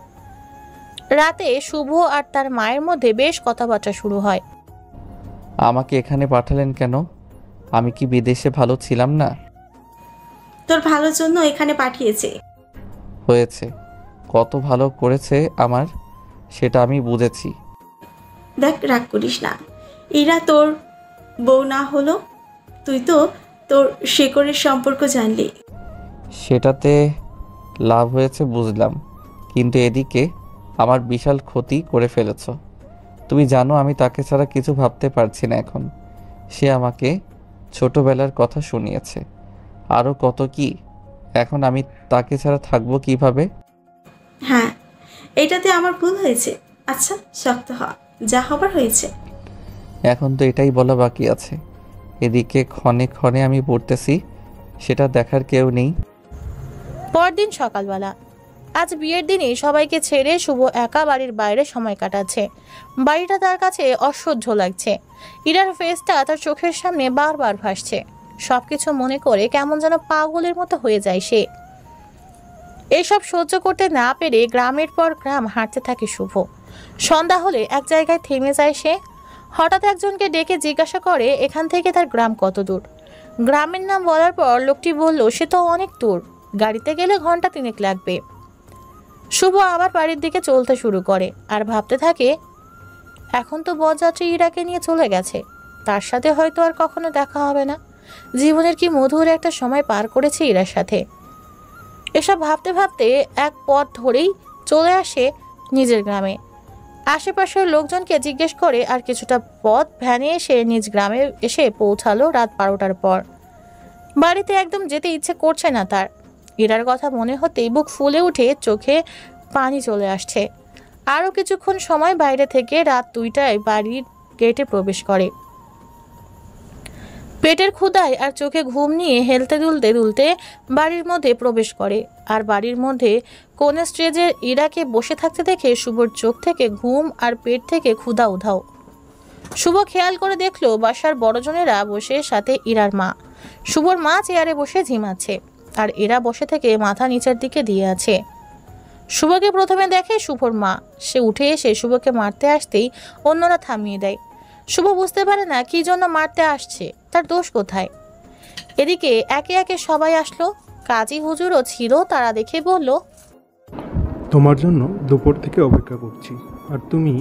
রাতে শুভ আর তার মায়ের মধ্যে বেশ কথাবার্তা শুরু হয়। আমাকে এখানে পাঠালেন কেন? আমি কি বিদেশে ভালো ছিলাম না? তোর ভালোর জন্য এখানে পাঠিয়েছে। হয়েছে, কত ভালো করেছে আমার, সেটা আমি বুঝেছি। দেখ, রাগ করিস না। ইরা তোর বউ না হলো, তুই তো তোর শেকড়ের সম্পর্ক জানলি। সেটাতে লাভ হয়েছে বুঝলাম, কিন্তু এদিকে আমার বিশাল ক্ষতি করে ফেলেছ। তুমি জানো আমি তাকে ছাড়া কিছু ভাবতে পারছি না এখন। সে আমাকে ছোটবেলার কথা শুনিয়েছে, আরও কত কি। এখন আমি তাকে ছাড়া থাকবো কিভাবে? হ্যাঁ, এটাতে আমার ভুল হয়েছে। আচ্ছা, শক্ত হ, যা হবার হয়েছে। এখন তো এটাই বলা বাকি আছে। এদিকে ক্ষণে ক্ষণে আমি পড়তেছি, সেটা দেখার কেউ নেই। পরদিন সকালবেলা, আজ বিয়ের দিনে সবাইকে ছেড়ে শুভ একা বাড়ির বাইরে সময় কাটাচ্ছে। বাড়িটা তার কাছে অসহ্য লাগছে। ইরার ফেসটা তার চোখের সামনে বারবার ভাসছে। সবকিছু মনে করে কেমন যেন পাগলের মতো হয়ে যায় সে। এসব সহ্য করতে না পেরে গ্রামের পর গ্রাম হাঁটতে থাকে শুভ। সন্ধ্যা হলে এক জায়গায় থেমে যায় সে। হঠাৎ একজনকে ডেকে জিজ্ঞাসা করে এখান থেকে তার গ্রাম কত দূর। গ্রামের নাম বলার পর লোকটি বলল সে তো অনেক দূর, গাড়িতে গেলে ঘন্টা 3 লাগবে। শুভ আবার বাড়ির দিকে চলতে শুরু করে আর ভাবতে থাকে, এখন তো বরযাত্রী ইরাকে নিয়ে চলে গেছে, তার সাথে হয়তো আর কখনো দেখা হবে না। জীবনের কি মধুর একটা সময় পার করেছে ইরার সাথে। এসব ভাবতে ভাবতে এক পথ ধরেই চলে আসে নিজের গ্রামে। আশেপাশের লোকজনকে জিজ্ঞেস করে আর কিছুটা পথ ভ্যানে এসে নিজ গ্রামে এসে পৌঁছালো রাত 12টার পর। বাড়িতে একদম যেতে ইচ্ছে করছে না তার। ইরার কথা মনে হতেই বুক ফুলে উঠে চোখে পানি চলে আসছে। আরও কিছুক্ষণ সময় বাইরে থেকে রাত 2টায় বাড়ির গেটে প্রবেশ করে। পেটের ক্ষুধায় আর চোখে ঘুম নিয়ে হেলতে দুলতে বাড়ির মধ্যে প্রবেশ করে। আর বাড়ির মধ্যে কোন স্টেজে ইরাকে বসে থাকতে দেখে শুভর চোখ থেকে ঘুম আর পেট থেকে ক্ষুধা উধাও। শুভ খেয়াল করে দেখলো বাসার বড়জনেরা বসে, সাথে ইরার মা। শুভর মা চেয়ারে বসে ঝিমাচ্ছে আর এরা বসে থেকে মাথা নিচের দিকে দিয়ে আছে। শুভকে প্রথমে দেখে শুভর মা। সে উঠে এসে শুভকে মারতে আসতেই অন্যরা থামিয়ে দেয়। শুভ বুঝতে পারে না কি জন্য মারতে আসছে, তার দোষ কোথায়। এদিকে একে একে সবাই আসলো। কাজী হুজুরও ছিল, তারা দেখে বলল, তোমার জন্য দুপুর থেকে অপেক্ষা করছি, আর তুমি।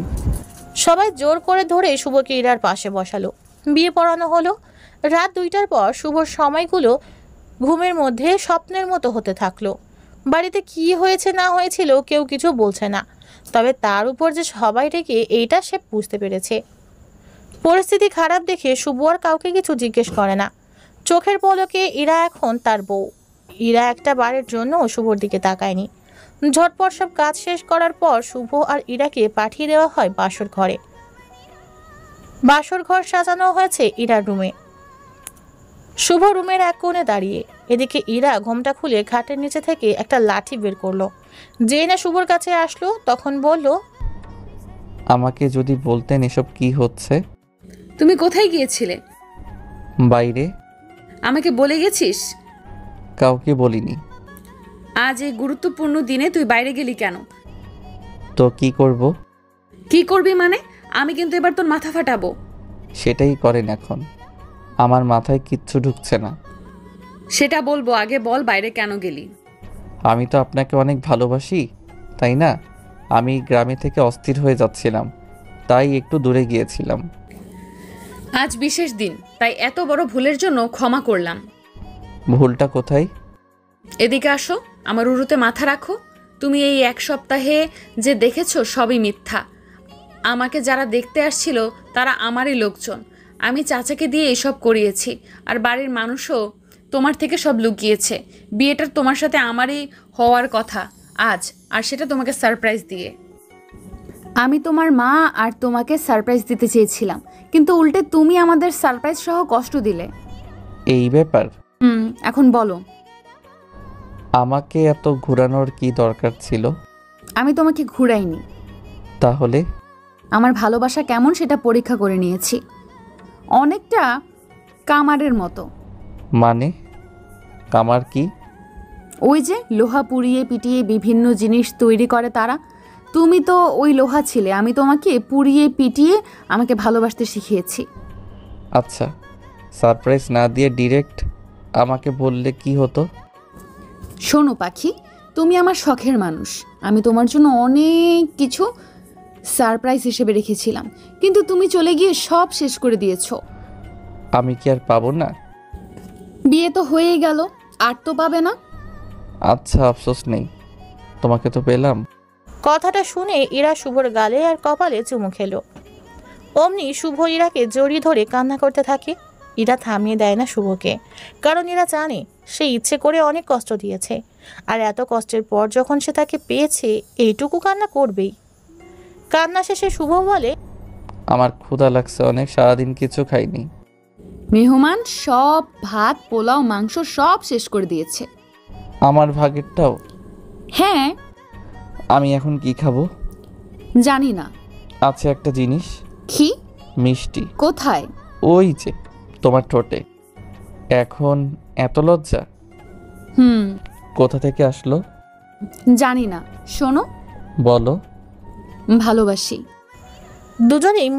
সবাই জোর করে ধরে শুভকে ইরার পাশে বসালো। বিয়ে পড়ানো হলো। রাত 2টার পর শুভর সময়গুলো ঘুমের মধ্যে স্বপ্নের মতো হতে থাকলো। বাড়িতে কি হয়েছে না হয়েছিল কেউ কিছু বলছে না, তবে তার উপর যে সবাই ডেকে এইটা সে বুঝতে পেরেছে। পরিস্থিতি খারাপ দেখে শুভ আর কাউকে কিছু জিজ্ঞেস করে না। চোখের পলকে ইরা এখন তার বউ। ইরা একটা বারের জন্য শুভর দিকে তাকায়নি। ঝটপট সব কাজ শেষ করার পর শুভ আর ইরাকে পাঠিয়ে দেওয়া হয় বাসর ঘরে। বাসর ঘর সাজানো হয়েছে ইরার রুমে। শুভ রুমের এক কোণে দাঁড়িয়ে। এদিকে ইরা ঘোমটা খুলে খাটের নিচে থেকে একটা লাঠি বের করলো। যেই না শুভর কাছে আসলো তখন বলল, আমাকে যদি বলতেন এসব কি হচ্ছে। তুমি কোথায় গিয়েছিলে? বাইরে। আমাকে বলে গেছিস? কাউকে বলিনি। আজ এই গুরুত্বপূর্ণ দিনে তুই বাইরে গেলি কেন? তো কি করব? কি করবি মানে? আমি কিন্তু এবার তোর মাথা ফাটাবো। সেটাই করেন এখন। আমার মাথায় কিচ্ছু ঢুকছে না। সেটা বলবো, আগে বল বাইরে কেন গেলি? আমি তো আপনাকে অনেক ভালোবাসি, তাই না? আমি গ্রামে থেকে অস্থির হয়ে যাচ্ছিলাম, তাই একটু দূরে গিয়েছিলাম। আজ বিশেষ দিন, তাই এত বড় ভুলের জন্য ক্ষমা করলাম। ভুলটা কোথায়? এদিকে আসো, আমার উরুতে মাথা রাখো। তুমি এই 1 সপ্তাহে যে দেখেছো সবই মিথ্যা। আমাকে যারা দেখতে আসছিল তারা আমারই লোকজন। আমি চাচাকে দিয়ে এসব করিয়েছি, আর বাড়ির মানুষও তোমার থেকে সব লুকিয়েছে। বিয়েটা তোমার সাথে আমারই হওয়ার কথা আজ, আর সেটা তোমাকে সারপ্রাইজ দিয়ে। আমি তোমার মা আর তোমাকে সারপ্রাইজ দিতে চেয়েছিলাম, কিন্তু উল্টে তুমি আমাদের সারপ্রাইজ সহ কষ্ট দিলে। এই ব্যাপার? এখন বলো, আমাকে এত ঘোরানোর কি দরকার ছিল? আমি তোমাকে ঘুরাইনি। তাহলে? আমার ভালোবাসা কেমন সেটা পরীক্ষা করে নিয়েছি, অনেকটা কামারের মতো। মানে? কামার কি? ওই যে লোহা পুড়িয়ে পিটিয়ে বিভিন্ন জিনিস তৈরি করে তারা। তুমি তো ওই লোহা ছিলে, আমি তোমাকে পুড়িয়ে পিটিয়ে আমাকে ভালোবাসতে শিখিয়েছি। আচ্ছা, সারপ্রাইজ না দিয়ে ডিরেক্ট আমাকে বললে কি হতো? শোনো পাখি, তুমি আমার শখের মানুষ। আমি তোমার জন্য অনেক কিছু সারপ্রাইজ হিসেবে রেখেছিলাম, কিন্তু তুমি চলে গিয়ে সব শেষ করে দিয়েছো। আমি কি আর পাবো না? বিয়ে তো হয়েই গেল, আর তো পাবে না। আচ্ছা, আফসোস নেই, তোমাকে তো পেলাম। কথাটা শুনে ইরা শুভর গালে আর কপালে চুমু খেলো। অমনি শুভ ইরাকে জড়িয়ে ধরে কান্না করতে থাকে। ইরা থামিয়ে দেয় না শুভকে, কারণ ইরা জানে সে ইচ্ছে করে অনেক কষ্ট দিয়েছে, আর এত কষ্টের পর যখন সে তাকে পেয়েছে এইটুকু কান্না করবেই। কান্না শেষে শুভ বলে, আমার ক্ষুধা লাগছে অনেক, সারাদিন কিছু খাইনি। মেহমান সব ভাত পোলাও মাংস সব শেষ করে দিয়েছে। আমার ভাগেরটাও? হ্যাঁ। আমি এখন কি খাবো? জানি না। আছে একটা জিনিস। কি? মিষ্টি। কোথায়? ওই যে তোমার ঠোঁটে। এখন এত লজ্জা কোথা থেকে আসলো? জানি না। শোনো, বলো। ভালোবাসি। দুজনেই